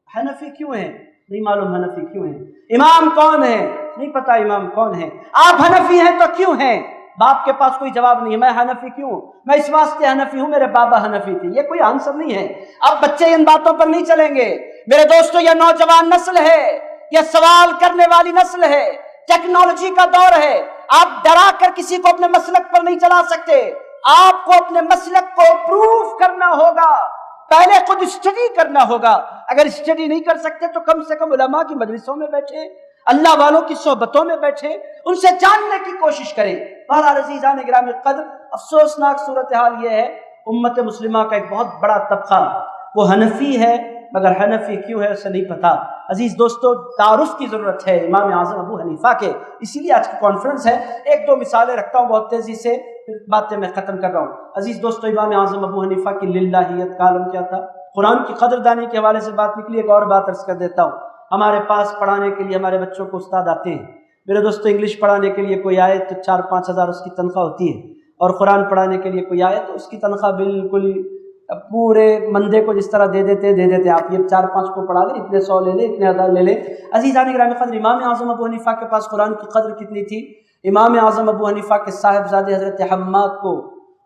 حنفی کیوں ہیں؟ نہیں معلوم حنفی کیوں ہیں۔ امام کون ہے؟ نہیں پتا امام کون ہے۔ آپ حنفی ہیں تو کیوں ہیں؟ باپ کے پاس کوئی جواب نہیں ہے۔ میں حنفی کیوں ہوں؟ میں اس واسطے حنفی ہوں، میرے بابا حنفی تھے۔ یہ کوئی آنسر نہیں ہے۔ اب بچے ان باتوں پر نہیں چلیں گے۔ میرے دوستو، یہ نوجوان نسل ہے، یہ سوال کرنے والی نسل ہے، ٹیکنالوجی کا دور ہے۔ آپ ڈرا کر کسی کو اپنے مسلک پر نہیں چلا سکتے، آپ کو اپنے مسلک کو پروف کرنا ہوگا، پہلے خود اسٹڈی کرنا ہوگا۔ اگر اسٹڈی نہیں کر سکتے تو کم سے کم علماء کی مجلسوں میں بیٹھے، اللہ والوں کی صحبتوں میں بیٹھے، ان سے جاننے کی کوشش کریں۔ بہرحال عزیزان گرامی قدر، افسوسناک صورتحال یہ ہے، امت مسلمہ کا ایک بہت بڑا طبقہ وہ حنفی ہے، مگر حنفی کیوں ہے اسے نہیں پتا۔ عزیز دوستو، تعارف کی ضرورت ہے امام اعظم ابو حنیفہ کے، اسی لیے آج کی کانفرنس ہے۔ 1-2 مثالیں رکھتا ہوں بہت تیزی سے، پھر باتیں میں ختم کر رہا ہوں۔ عزیز دوستو، امام اعظم ابو حنیفہ کی للہیت کا عالم کیا تھا؟ قرآن کی قدردانی کے حوالے سے بات نکلی، ایک اور بات عرض کر دیتا ہوں۔ ہمارے پاس پڑھانے کے لیے ہمارے بچوں کو استاد آتے ہیں۔ میرے دوستو، انگلش پڑھانے کے لیے کوئی آئے تو 4-5 ہزار اس کی تنخواہ ہوتی ہے، اور قرآن پڑھانے کے لیے کوئی آئے تو اس کی تنخواہ بالکل پورے مندے کو جس طرح دے دیتے آپ یہ 4-5 کو پڑھا لیں، اتنے 100 لے لیں، اتنے 1000 لے لیں۔ عزیزان گرامی قدر، امام اعظم ابو حنیفہ کے پاس قرآن کی قدر کتنی تھی؟ امام اعظم ابو حنیفہ کے صاحبزادے حضرت حماد کو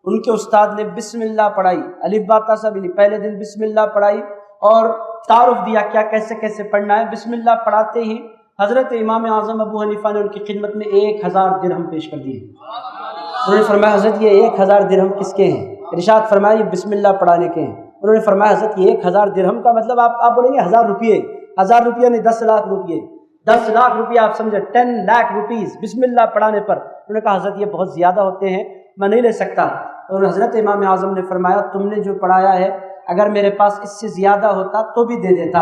ان کے استاد نے بسم اللہ پڑھائی، الف با تا سا بھی نہیں، پہلے دن بسم اللہ پڑھائی اور تعارف دیا کیا کیسے کیسے پڑھنا ہے۔ بسم اللہ پڑھاتے ہی حضرت امام اعظم ابو حنیفہ نے ان کی خدمت میں 1000 درہم پیش کر دیے۔ انہوں نے فرمایا حضرت یہ 1000 درہم کس کے ہیں؟ ارشاد فرمایا یہ بسم اللہ پڑھانے کے ہیں۔ انہوں نے فرمایا حضرت یہ 1000 درہم کا مطلب آپ بولیں گے 1000 روپیے، 1000 روپیہ نہیں 10 لاکھ روپیے، 10 لاکھ روپیہ آپ سمجھے، 10 لاکھ روپیز بسم اللہ پڑھانے پر۔ انہوں نے کہا حضرت یہ بہت زیادہ ہوتے ہیں، میں نہیں لے سکتا۔ اور حضرت امام اعظم نے فرمایا تم نے جو پڑھایا ہے اگر میرے پاس اس سے زیادہ ہوتا تو بھی دے دیتا،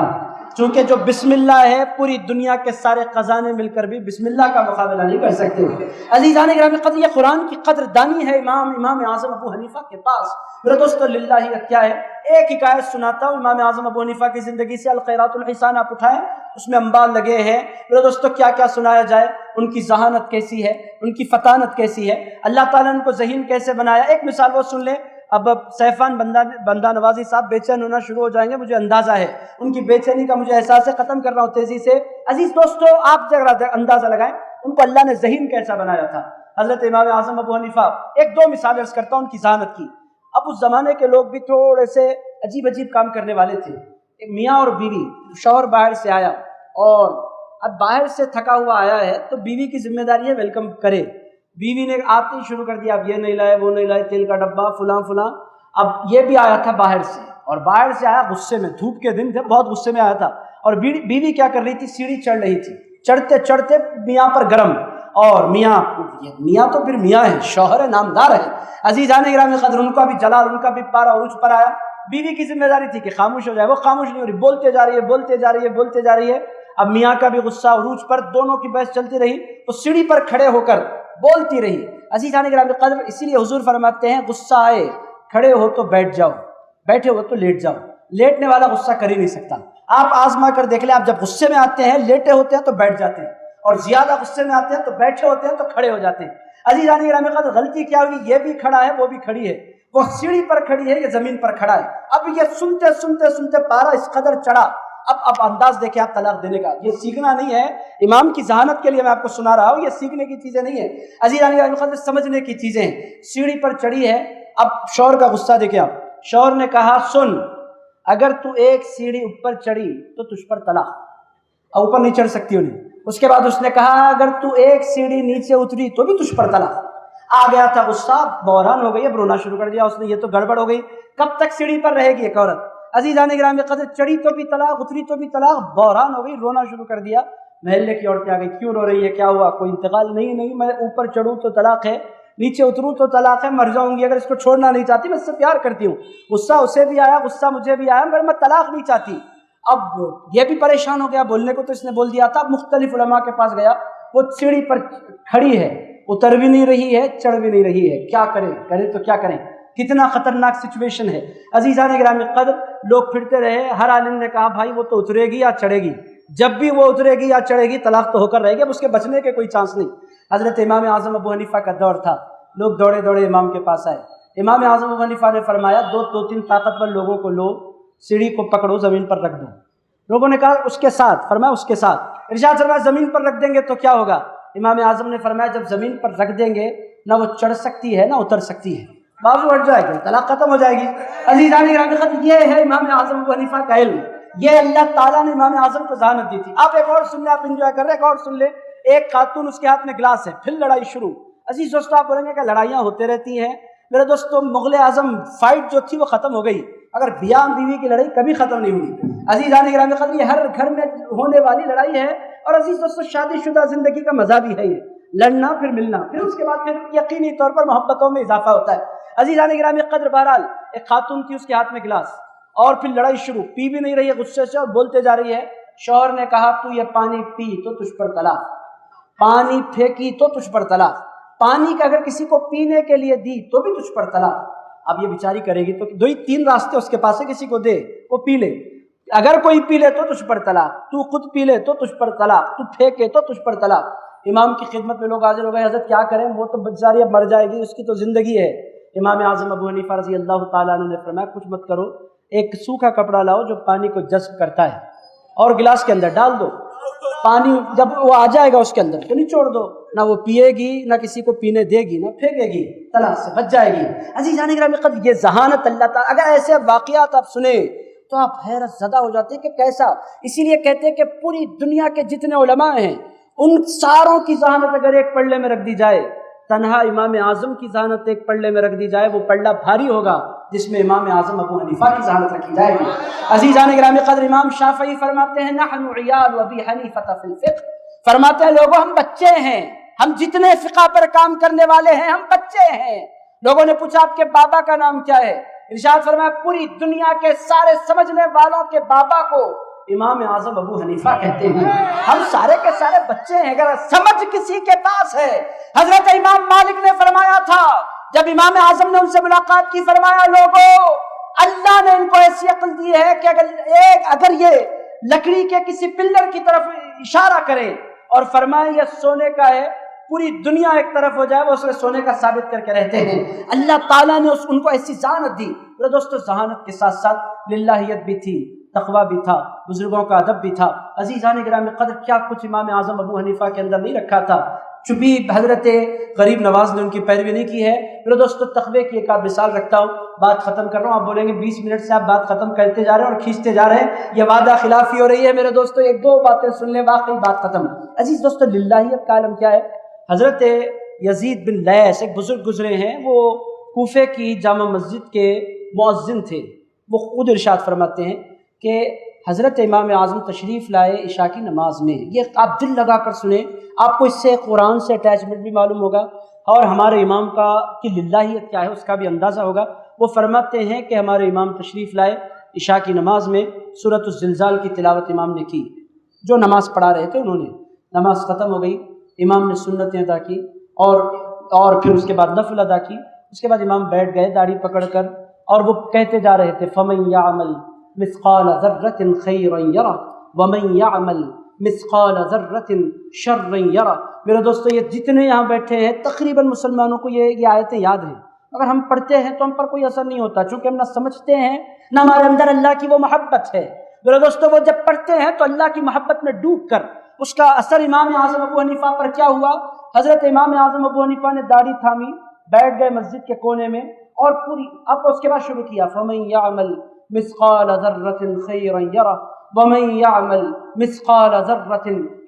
چونکہ جو بسم اللہ ہے پوری دنیا کے سارے خزانے مل کر بھی بسم اللہ کا مقابلہ نہیں کر سکتے۔ عزیزان گرامی قدر، یہ قرآن کی قدر دانی ہے امام اعظم ابو حنیفہ کے پاس۔ میرے دوستو، للہیت کیا ہے؟ ایک حکایت سناتا ہوں امام اعظم ابو حنیفہ کی زندگی سے، الخیرات الحسان آپ اٹھائیں، اس میں انبار لگے ہیں۔ میرے دوستو، کیا کیا سنایا جائے، ان کی ذہانت کیسی ہے، ان کی فطانت کیسی ہے، اللہ تعالیٰ نے ان کو ذہین کیسے بنایا۔ ایک مثال وہ سن لیں۔ اب سیفان بندہ نوازی صاحب بے چین ہونا شروع ہو جائیں گے، مجھے اندازہ ہے ان کی بے چینی کا، مجھے احساس ہے، ختم کر رہا ہوں تیزی سے۔ عزیز دوستو، آپ ذرا اندازہ لگائیں ان کو اللہ نے ذہین کیسا بنایا تھا۔ حضرت امام اعظم ابو حنیفہ، 1-2 مثالیں عرض کرتا ہوں ان کی ذہانت کی۔ اب اس زمانے کے لوگ بھی تھوڑے سے عجیب کام کرنے والے تھے۔ میاں اور بیوی، شوہر باہر سے آیا اور اب باہر سے تھکا ہوا آیا ہے تو بیوی کی ذمہ داری ہے ویلکم کرے۔ بیوی نے آتے ہی شروع کر دیا، اب یہ نہیں لائے، وہ نہیں لائے، تیل کا ڈبہ فلاں۔ اب یہ بھی آیا تھا باہر سے، اور باہر سے آیا غصے میں، دھوپ کے دن تھے، بہت غصے میں آیا تھا، اور بیوی کیا کر رہی تھی، سیڑھی چڑھ رہی تھی، چڑھتے میاں پر گرم، اور میاں تو پھر میاں ہے، شوہر ہے، نامدار ہے۔ عزیزان گرامی قدر، ان کا بھی جلال، ان کا بھی پارا عروج پر آیا۔ بیوی کی ذمہ داری تھی کہ خاموش ہو جائے، وہ خاموش نہیں ہو رہی، بولتے جا رہی ہے۔ اب میاں کا بھی غصہ عروج پر، دونوں کی بحث چلتی رہی، تو سیڑھی پر کھڑے ہو کر بولتی رہی۔ عزیزان گرامی قدر، اسی لیے حضور فرماتے ہیں غصہ آئے کھڑے ہو تو بیٹھ جاؤ، بیٹھے ہو تو لیٹ جاؤ، لیٹنے والا غصہ کر ہی نہیں سکتا۔ آپ آزما کر دیکھ لیں، آپ جب غصے میں آتے ہیں لیٹے ہوتے ہیں تو بیٹھ جاتے ہیں، اور زیادہ غصے میں آتے ہیں تو بیٹھے ہوتے ہیں تو کھڑے ہو جاتے ہیں۔ عزیزان گرامی قدر، غلطی کیا ہوئی، یہ بھی کھڑا ہے وہ بھی کھڑی ہے، وہ سیڑھی پر کھڑی ہے، یہ زمین پر کھڑا ہے۔ اب یہ سنتے پارا اس قدر چڑھا، اب انداز دیکھیں آپ طلاق دینے کا۔ یہ سیکھنا نہیں ہے، امام کی ذہانت کے لیے میں آپ کو سنا رہا ہوں، یہ سیکھنے کی چیزیں نہیں ہیں عزیزان گرامی قدر، سمجھنے کی چیزیں ہیں۔ سیڑھی پر چڑھی ہے، اب شوہر کا غصہ دیکھیں آپ۔ شوہر نے کہا سن، اگر تو ایک سیڑھی اوپر چڑھی تو تجھ پر طلاق، اور اوپر نہیں چڑھ سکتی انہیں۔ اس کے بعد اس نے کہا اگر تو ایک سیڑھی نیچے اتری تو بھی تجھ پر طلاق۔ آ گیا تھا غصہ، بحران ہو گئی، اب رونا شروع کر دیا اس نے، یہ تو گڑبڑ ہو گئی، کب تک سیڑھی پر رہے گی ایک عورت؟ عزیزان گرامی قدر، چڑھی تو بھی طلاق، اتری تو بھی طلاق، بحران ہو گئی، رونا شروع کر دیا۔ محلے کی عورتیں آ گئی، کیوں رو رہی ہے، کیا ہوا، کوئی انتقال؟ نہیں، میں اوپر چڑھوں تو طلاق ہے، نیچے اتروں تو طلاق ہے، مر جاؤں گی اگر اس کو چھوڑنا نہیں چاہتی، میں اس سے پیار کرتی ہوں۔ غصہ اسے بھی آیا، غصہ مجھے بھی آیا، مگر میں طلاق نہیں چاہتی۔ اب یہ بھی پریشان ہو گیا، بولنے کو تو اس نے بول دیا تھا۔ اب مختلف علماء کے پاس گیا، وہ سیڑھی پر کھڑی ہے، اتر بھی نہیں رہی ہے، چڑھ بھی نہیں رہی ہے، کیا کرے تو کیا کریں؟ کتنا خطرناک سچویشن ہے۔ عزیزان گرامی قدر، لوگ پھرتے رہے، ہر عالم نے کہا بھائی وہ تو اترے گی یا چڑھے گی، جب بھی وہ اترے گی یا چڑھے گی طلاق تو ہو کر رہے گی، اب اس کے بچنے کے کوئی چانس نہیں۔ حضرت امام اعظم ابو حنیفہ کا دور تھا، لوگ دوڑے دوڑے امام کے پاس آئے۔ امام اعظم ابو حنیفہ نے فرمایا دو تین طاقتور لوگوں کو لو، سیڑھی کو پکڑو، زمین پر رکھ دو۔ لوگوں نے کہا اس کے ساتھ، فرمایا اس کے ساتھ۔ ارشاد فرمایا زمین پر رکھ دیں گے تو کیا ہوگا؟ امام اعظم نے فرمایا جب زمین پر رکھ دیں گے نہ وہ چڑھ سکتی ہے نہ اتر سکتی ہے، بازو ہٹ جائے گی، طلاق ختم ہو جائے گی۔ عزیزان گرامی قدر، یہ ہے امام اعظم ابو حنیفہ کا علم، یہ اللہ تعالیٰ نے امام اعظم کو ذہانت دی تھی۔ آپ ایک اور سن لیں، آپ انجوائے کر رہے ہیں، ایک اور سن لیں۔ ایک خاتون، اس کے ہاتھ میں گلاس ہے، پھر لڑائی شروع۔ عزیز دوستو، آپ بولیں گے کہ لڑائیاں ہوتے رہتی ہیں، میرے دوستو مغل اعظم فائٹ جو تھی وہ ختم ہو گئی، اگر بیاہ بیوی کی لڑائی کبھی ختم نہیں ہوئی۔ عزیزان گرامی قدر، یہ ہر گھر میں ہونے والی لڑائی ہے، اور عزیز دوستو شادی شدہ زندگی کا مزہ بھی ہے، یہ لڑنا پھر ملنا، پھر اس کے بعد پھر یقینی طور پر محبتوں میں اضافہ ہوتا ہے۔ عزیزان گرامی قدر، بہرحال ایک خاتون تھی، اس کے ہاتھ میں گلاس، اور پھر لڑائی شروع، پی بھی نہیں رہی ہے غصے سے اور بولتے جا رہی ہے۔ شوہر نے کہا تو یہ پانی پی تو تجھ پر طلاق، پانی پھینکی تو تجھ پر طلاق، پانی کا اگر کسی کو پینے کے لیے دی تو بھی تجھ پر طلاق۔ اب یہ بیچاری کرے گی تو دو ہی تین راستے اس کے پاس ہے، کسی کو دے وہ پی لے، اگر کوئی پی لے تو تجھ پر طلاق، تو خود پی لے تو تجھ پر طلاق، تو پھینکے تو تجھ پر طلاق۔ امام کی خدمت میں لوگ حاضر ہو گئے، حضرت کیا کریں، وہ تو بیچاری اب مر جائے گی، اس کی تو زندگی ہے۔ امام اعظم ابو حنیفہ رضی اللہ تعالیٰ عنہ نے فرمایا کچھ مت کرو، ایک سوکھا کپڑا لاؤ جو پانی کو جذب کرتا ہے اور گلاس کے اندر ڈال دو، پانی جب وہ آ جائے گا اس کے اندر تو نچوڑ دو، نہ وہ پیے گی نہ کسی کو پینے دے گی نہ پھینکے گی، طلاق سے بچ جائے گی۔ عزیزان گرامی قدر، یہ ذہانت اللہ تعالیٰ، اگر ایسے واقعات آپ سنیں تو آپ حیرت زدہ ہو جاتے ہیں کہ کیسا۔ اسی لیے کہتے ہیں کہ پوری دنیا کے جتنے علماء ہیں ان ساروں کی ذہانت اگر ایک پلڑے میں رکھ دی جائے، تنہا امام اعظم کی ذہانت ایک پلڑے میں رکھ دی جائے، وہ پلڑا بھاری ہوگا جس میں امام اعظم ابو حنیفہ کی ذہانت رکھی جائے گی۔ عزیزان گرامی قدر، امام شافعی فرماتے ہیں نحن عیال ابی حنیفہ فی الفقہ، فرماتے ہیں لوگوں ہم بچے ہیں، ہم جتنے فقہ پر کام کرنے والے ہیں ہم بچے ہیں۔ لوگوں نے پوچھا آپ کے بابا کا نام کیا ہے؟ ارشاد فرمایا پوری دنیا کے سارے سمجھنے والوں کے بابا کو امام اعظم ابو حنیفہ کہتے ہیں، ہم سارے کے سارے بچے ہیں، اگر سمجھ کسی کے پاس ہے۔ حضرت امام مالک نے فرمایا تھا جب امام اعظم نے ان سے ملاقات کی، فرمایا لوگوں اللہ نے ان کو ایسی عقل دی ہے کہ اگر یہ لکڑی کے کسی پلر کی طرف اشارہ کرے اور فرمائے یہ سونے کا ہے، پوری دنیا ایک طرف ہو جائے وہ اسے سونے کا ثابت کر کے رہتے ہیں۔ اللہ تعالیٰ نے ان کو ایسی ذہانت دی۔ میرے دوستو ذہانت کے ساتھ ساتھ للہیت بھی تھی، تقویٰ بھی تھا، بزرگوں کا ادب بھی تھا۔ عزیزان گرامی قدر، کیا کچھ امام اعظم ابو حنیفہ کے اندر نہیں رکھا تھا؟ چونکہ حضرت غریب نواز نے ان کی پیروی نہیں کی ہے۔ میرے دوستو تقوی کی ایک آدھ مثال رکھتا ہوں، بات ختم کر رہا ہوں۔ آپ بولیں گے 20 منٹ سے آپ بات ختم کرتے جا رہے ہیں اور کھینچتے جا رہے ہیں، یہ وعدہ خلافی ہو رہی ہے۔ میرے دوستو ایک دو باتیں سن لیں، واقعی بات ختم۔ عزیز دوستو للہیت کا عالم کیا ہے؟ حضرت یزید بن لیث ایک بزرگ گزرے ہیں، وہ کوفے کی جامع مسجد کے مؤذن تھے۔ وہ خود ارشاد فرماتے ہیں کہ حضرت امام اعظم تشریف لائے عشاء کی نماز میں، یہ آپ دل لگا کر سنیں، آپ کو اس سے قرآن سے اٹیچمنٹ بھی معلوم ہوگا اور ہمارے امام کی للہیت کیا ہے اس کا بھی اندازہ ہوگا۔ وہ فرماتے ہیں کہ ہمارے امام تشریف لائے عشاء کی نماز میں، سورۃ الزلزال کی تلاوت امام نے کی، جو نماز پڑھا رہے تھے انہوں نے، نماز ختم ہو گئی، امام نے سنتیں ادا کی اور پھر اس کے بعد نفل ادا کی۔ اس کے بعد امام بیٹھ گئے داڑھی پکڑ کر اور وہ کہتے جا رہے تھے فَمَن يَعْمَلْ مِثْقَالَ ذَرَّةٍ خَيْرًا يَرَهُ وَمَن يَعْمَلْ مِثْقَالَ ذَرَّةٍ شَرًّا يَرَهُ۔ میرے دوستو یہ جتنے یہاں بیٹھے ہیں تقریباً مسلمانوں کو یہ آیتیں یاد ہیں، اگر ہم پڑھتے ہیں تو ہم پر کوئی اثر نہیں ہوتا، چونکہ ہم نہ سمجھتے ہیں نہ ہمارے اندر اللہ کی وہ محبت ہے۔ میرے دوستو وہ جب پڑھتے ہیں تو اللہ کی محبت میں ڈوب کر اس کا اثر امام اعظم ابو حنیفہ پر کیا ہوا؟ حضرت امام اعظم ابو حنیفہ نے داڑھی تھامی، بیٹھ گئے مسجد کے کونے میں اور پوری اب اس کے بعد شروع کیا فَمَن يَعْمَلْ مِثْقَالَ ذَرَّةٍ خَيْرًا يَرَهُ وَمَن يَعْمَلْ مِثْقَالَ ذَرَّةٍ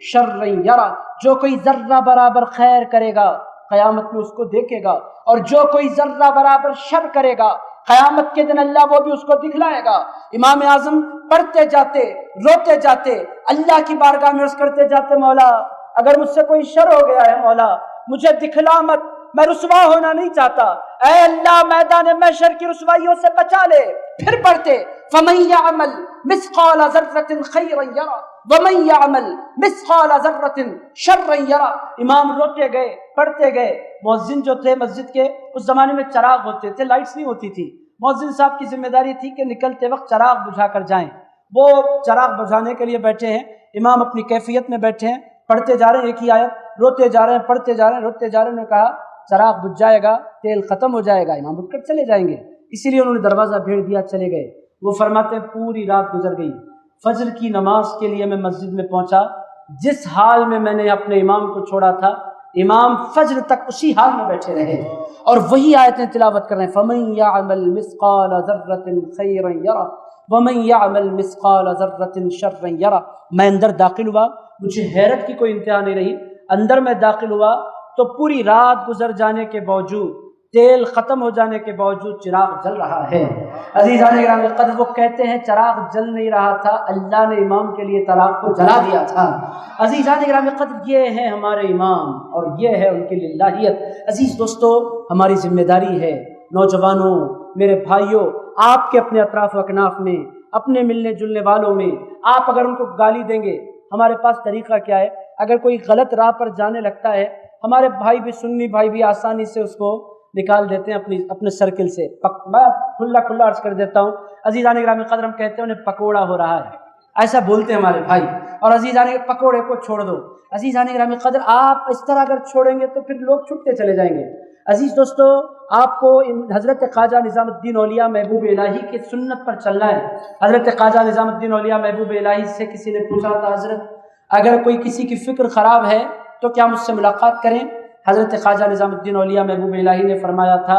شَرًّا يَرَهُ۔ جو کوئی ذرہ برابر خیر کرے گا قیامت میں اس کو دیکھے گا، اور جو کوئی ذرہ برابر شر کرے گا قیامت کے دن اللہ وہ بھی اس کو دکھلائے گا۔ امام اعظم پڑھتے جاتے، روتے جاتے، اللہ کی بارگاہ میں عرض کرتے جاتے، مولا اگر مجھ سے کوئی شر ہو گیا ہے مولا مجھے دکھلا مت، میں رسوا ہونا نہیں چاہتا، اے اللہ میدان محشر کی رسوائیوں سے بچا لے۔ پھر پڑھتے فَمَن يَعْمَلْ مِثْقَالَ ذَرَّةٍ خَيْرًا يَرَهُ وَمَن يَعْمَلْ مِثْقَالَ ذَرَّةٍ شَرًّا يَرَهُ۔ امام روتے گئے، پڑھتے گئے۔ مؤذن جو تھے مسجد کے، اس زمانے میں چراغ ہوتے تھے، لائٹس نہیں ہوتی تھی، مؤذن صاحب کی ذمہ داری تھی کہ نکلتے وقت چراغ بجھا کر جائیں۔ وہ چراغ بجھانے کے لیے بیٹھے ہیں، امام اپنی کیفیت میں بیٹھے ہیں، پڑھتے جا رہے ہیں ایک ہی آیت، روتے جا رہے ہیں، پڑھتے جا رہے ہیں، روتے جا رہے ہیں۔ انہوں نے کہا چراغ بجھ جائے گا، تیل ختم ہو جائے گا، امام اٹھ کر چلے جائیں گے، اسی لیے انہوں نے دروازہ بھیڑ دیا، چلے گئے۔ وہ فرماتے ہیں پوری رات گزر گئی، فجر کی نماز کے لیے میں مسجد میں پہنچا، جس حال میں نے اپنے امام کو چھوڑا تھا امام فجر تک اسی حال میں بیٹھے رہے اور وہی آیتیں تلاوت کر رہے ہیں، فَمَن يَعْمَلْ مِثْقَالَ ذَرَّةٍ خَيْرًا يَرَهُ وَمَن يَعْمَلْ مِثْقَالَ ذَرَّةٍ شَرًّا يَرَهُ۔ میں اندر داخل ہوا، مجھے حیرت کی کوئی انتہا نہیں رہی، اندر میں داخل ہوا تو پوری رات گزر جانے کے باوجود، تیل ختم ہو جانے کے باوجود چراغ جل رہا ہے۔ عزیزان گرامی قدر، وہ کہتے ہیں چراغ جل نہیں رہا تھا، اللہ نے امام کے لیے چراغ کو جلا دیا تھا۔ عزیزان گرامی قدر، یہ ہیں ہمارے امام اور یہ ہے ان کی للہیت۔ عزیز دوستو، ہماری ذمہ داری ہے، نوجوانوں، میرے بھائیوں، آپ کے اپنے اطراف و اکناف میں، اپنے ملنے جلنے والوں میں، آپ اگر ان کو گالی دیں گے، ہمارے پاس طریقہ کیا ہے؟ اگر کوئی غلط راہ پر جانے لگتا ہے، ہمارے بھائی بھی، سنی بھائی بھی آسانی سے اس کو نکال دیتے ہیں اپنے سرکل سے۔ میں کھلا عرض کر دیتا ہوں، عزیزان گرامی قدر، ہم کہتے ہیں انہیں پکوڑا ہو رہا ہے، ایسا بولتے ہیں ہمارے بھائی، اور عزیزان پکوڑے کو چھوڑ دو۔ عزیزان گرامی قدر، آپ اس طرح اگر چھوڑیں گے تو پھر لوگ چھٹتے چلے جائیں گے۔ عزیز دوستو، آپ کو حضرت خواجہ نظام الدین اولیاء محبوب الہی کی سنت پر چلنا ہے۔ حضرت خواجہ نظام الدین اولیاء محبوب الہی سے کسی نے پوچھا تھا، حضرت اگر کوئی کسی کی فکر خراب ہے تو کیا مجھ سے ملاقات کریں؟ حضرت خواجہ نظام الدین اولیاء محبوب الہی نے فرمایا تھا،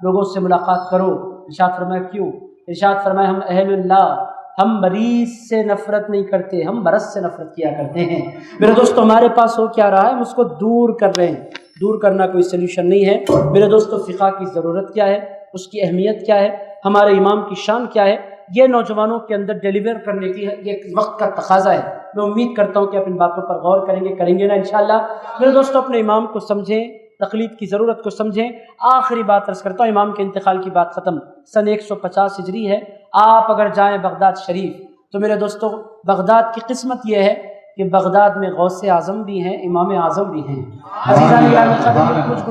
لوگوں سے ملاقات کرو۔ ارشاد فرمایا کیوں؟ ارشاد فرمایا ہم اہل اللہ، ہم مریض سے نفرت نہیں کرتے، ہم مرض سے نفرت کیا کرتے ہیں۔ میرے دوستو، ہمارے پاس ہو کیا رہا ہے، ہم اس کو دور کر رہے ہیں۔ دور کرنا کوئی سلوشن نہیں ہے۔ میرے دوستو، فقہ کی ضرورت کیا ہے، اس کی اہمیت کیا ہے، ہمارے امام کی شان کیا ہے، یہ نوجوانوں کے اندر ڈیلیور کرنے کی یہ وقت کا تقاضا ہے۔ میں امید کرتا ہوں کہ آپ ان باتوں پر غور کریں گے نا انشاءاللہ۔ میرے دوستو، اپنے امام کو سمجھیں، تقلید کی ضرورت کو سمجھیں۔ آخری بات عرض کرتا ہوں، امام کے انتقال کی بات ختم، سن 150 ہجری ہے۔ آپ اگر جائیں بغداد شریف تو میرے دوستو، بغداد کی قسمت یہ ہے کہ بغداد میں غوث اعظم بھی ہیں، امام اعظم بھی ہیں۔ عزیزان گرامی قدر، مجھ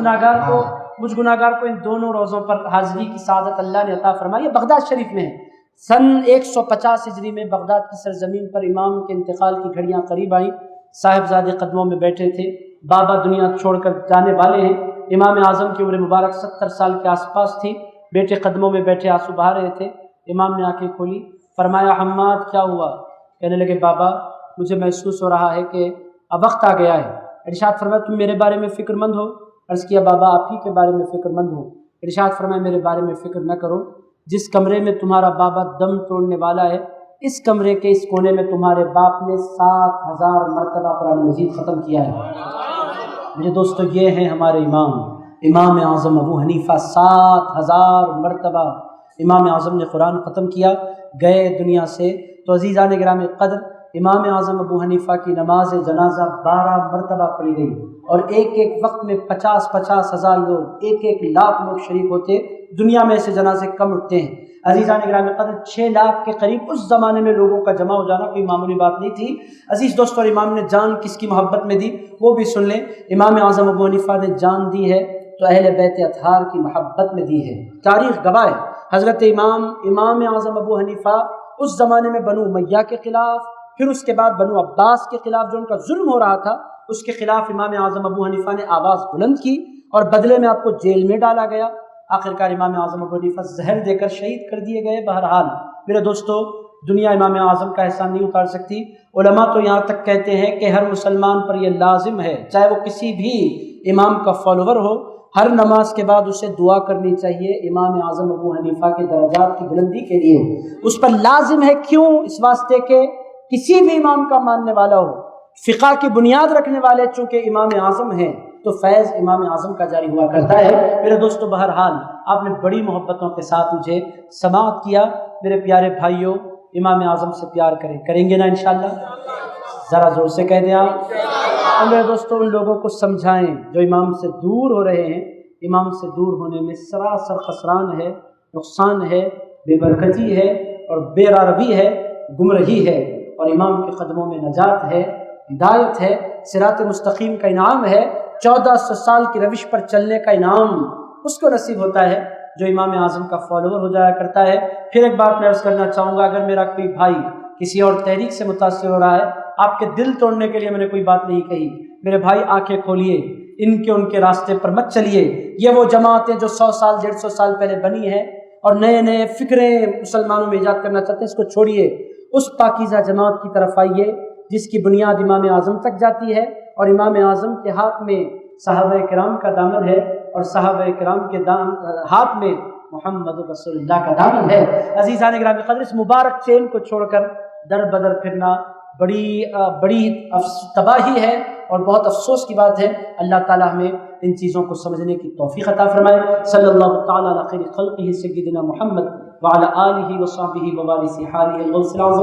گناہگار کو ان دونوں روزوں پر حاضری کی سعادت اللہ نے عطا فرمائی ہے، بغداد شریف میں ہے۔ سن 150 ہجری میں بغداد کی سرزمین پر امام کے انتقال کی گھڑیاں قریب آئیں، صاحبزادے قدموں میں بیٹھے تھے، بابا دنیا چھوڑ کر جانے والے ہیں۔ امام اعظم کی عمر مبارک 70 سال کے آس پاس تھی، بیٹے قدموں میں بیٹھے آنسو بہا رہے تھے۔ امام نے آنکھیں کھولی، فرمایا حماد کیا ہوا؟ کہنے لگے بابا مجھے محسوس ہو رہا ہے کہ اب وقت آ گیا ہے۔ ارشاد فرمایا تم میرے بارے میں فکر مند ہو؟ عرض کیا بابا آپ ہی کے بارے میں فکر مند ہوں۔ ارشاد فرمایا میرے بارے میں فکر نہ کرو، جس کمرے میں تمہارا بابا دم توڑنے والا ہے، اس کمرے کے اس کونے میں تمہارے باپ نے 7000 مرتبہ قرآن مجید ختم کیا ہے۔ میرے دوستو، یہ ہیں ہمارے امام اعظم ابو حنیفہ، 7000 مرتبہ امام اعظم نے قرآن ختم کیا، گئے دنیا سے۔ تو عزیزان گرامی قدر، امام اعظم ابو حنیفہ کی نماز جنازہ 12 مرتبہ پڑھی گئی، اور ایک وقت میں 50 ہزار لوگ، 1 لاکھ لوگ شریک ہوتے۔ دنیا میں سے جنازے کم اٹھتے ہیں۔ عزیزان گرامی قدر، 6 لاکھ کے قریب اس زمانے میں لوگوں کا جمع ہو جانا کوئی معمولی بات نہیں تھی۔ عزیز دوستو، اور امام نے جان کس کی محبت میں دی وہ بھی سن لیں۔ امام اعظم ابو حنیفہ نے جان دی ہے تو اہل بیت اطہار کی محبت میں دی ہے۔ تاریخ گواہ ہے، حضرت امام اعظم ابو حنیفہ اس زمانے میں بنو امیہ کے خلاف، پھر اس کے بعد بنو عباس کے خلاف جو ان کا ظلم ہو رہا تھا، اس کے خلاف امام اعظم ابو حنیفہ نے آواز بلند کی، اور بدلے میں آپ کو جیل میں ڈالا گیا۔ آخرکار امام اعظم ابو حنیفہ زہر دے کر شہید کر دیے گئے۔ بہرحال میرے دوستو، دنیا امام اعظم کا احسان نہیں اتار سکتی۔ علماء تو یہاں تک کہتے ہیں کہ ہر مسلمان پر یہ لازم ہے، چاہے وہ کسی بھی امام کا فالوور ہو، ہر نماز کے بعد اسے دعا کرنی چاہیے امام اعظم ابو حنیفہ کے درجات کی بلندی کے لیے۔ اس پر لازم ہے، کیوں؟ اس واسطے کہ کسی بھی امام کا ماننے والا ہو، فقہ کی بنیاد رکھنے والے چونکہ امام اعظم ہیں، تو فیض امام اعظم کا جاری ہوا کرتا ہے۔ میرے دوستو بہرحال آپ نے بڑی محبتوں کے ساتھ مجھے سماعت کیا۔ میرے پیارے بھائیوں، امام اعظم سے پیار کریں گے نا انشاءاللہ؟ ذرا زور سے کہہ دیں آپ۔ اور میرے دوستو ان لوگوں کو سمجھائیں جو امام سے دور ہو رہے ہیں، امام سے دور ہونے میں سراسر خسران ہے، نقصان ہے، بے برکتی ہے اور بے راروی ہے، گمراہی ہے، اور امام کے قدموں میں نجات ہے، ہدایت ہے، صراط مستقیم کا انعام ہے، 1400 سال کی روش پر چلنے کا انعام اس کو نصیب ہوتا ہے جو امام اعظم کا فالوور ہو جایا کرتا ہے۔ پھر ایک بات میں عرض کرنا چاہوں گا، اگر میرا کوئی بھائی کسی اور تحریک سے متاثر ہو رہا ہے، آپ کے دل توڑنے کے لیے میں نے کوئی بات نہیں کہی، میرے بھائی آنکھیں کھولیے، ان کے راستے پر مت چلیے۔ یہ وہ جماعتیں جو 100 سال 150 سال پہلے بنی ہیں اور نئے فکریں مسلمانوں میں ایجاد کرنا چاہتے ہیں، اس کو چھوڑیے، اس پاکیزہ جماعت کی طرف آئیے جس کی بنیاد امام اعظم تک جاتی ہے، اور امام اعظم کے ہاتھ میں صحابہ کرام کا دامن ہے، اور صحابہ کرام کے ہاتھ میں محمد رسول اللہ کا دامن ہے۔ عزیزان گرامی قدر، اس مبارک چین کو چھوڑ کر در بدر پھرنا بڑی تباہی ہے اور بہت افسوس کی بات ہے۔ اللہ تعالیٰ ہمیں ان چیزوں کو سمجھنے کی توفیق عطا فرمائے۔ صلی اللہ تعالیٰ علی خیر خلقہ سیدنا محمد وعلی آلہ وصحبہ وبارک حالہ الغوث العظیم۔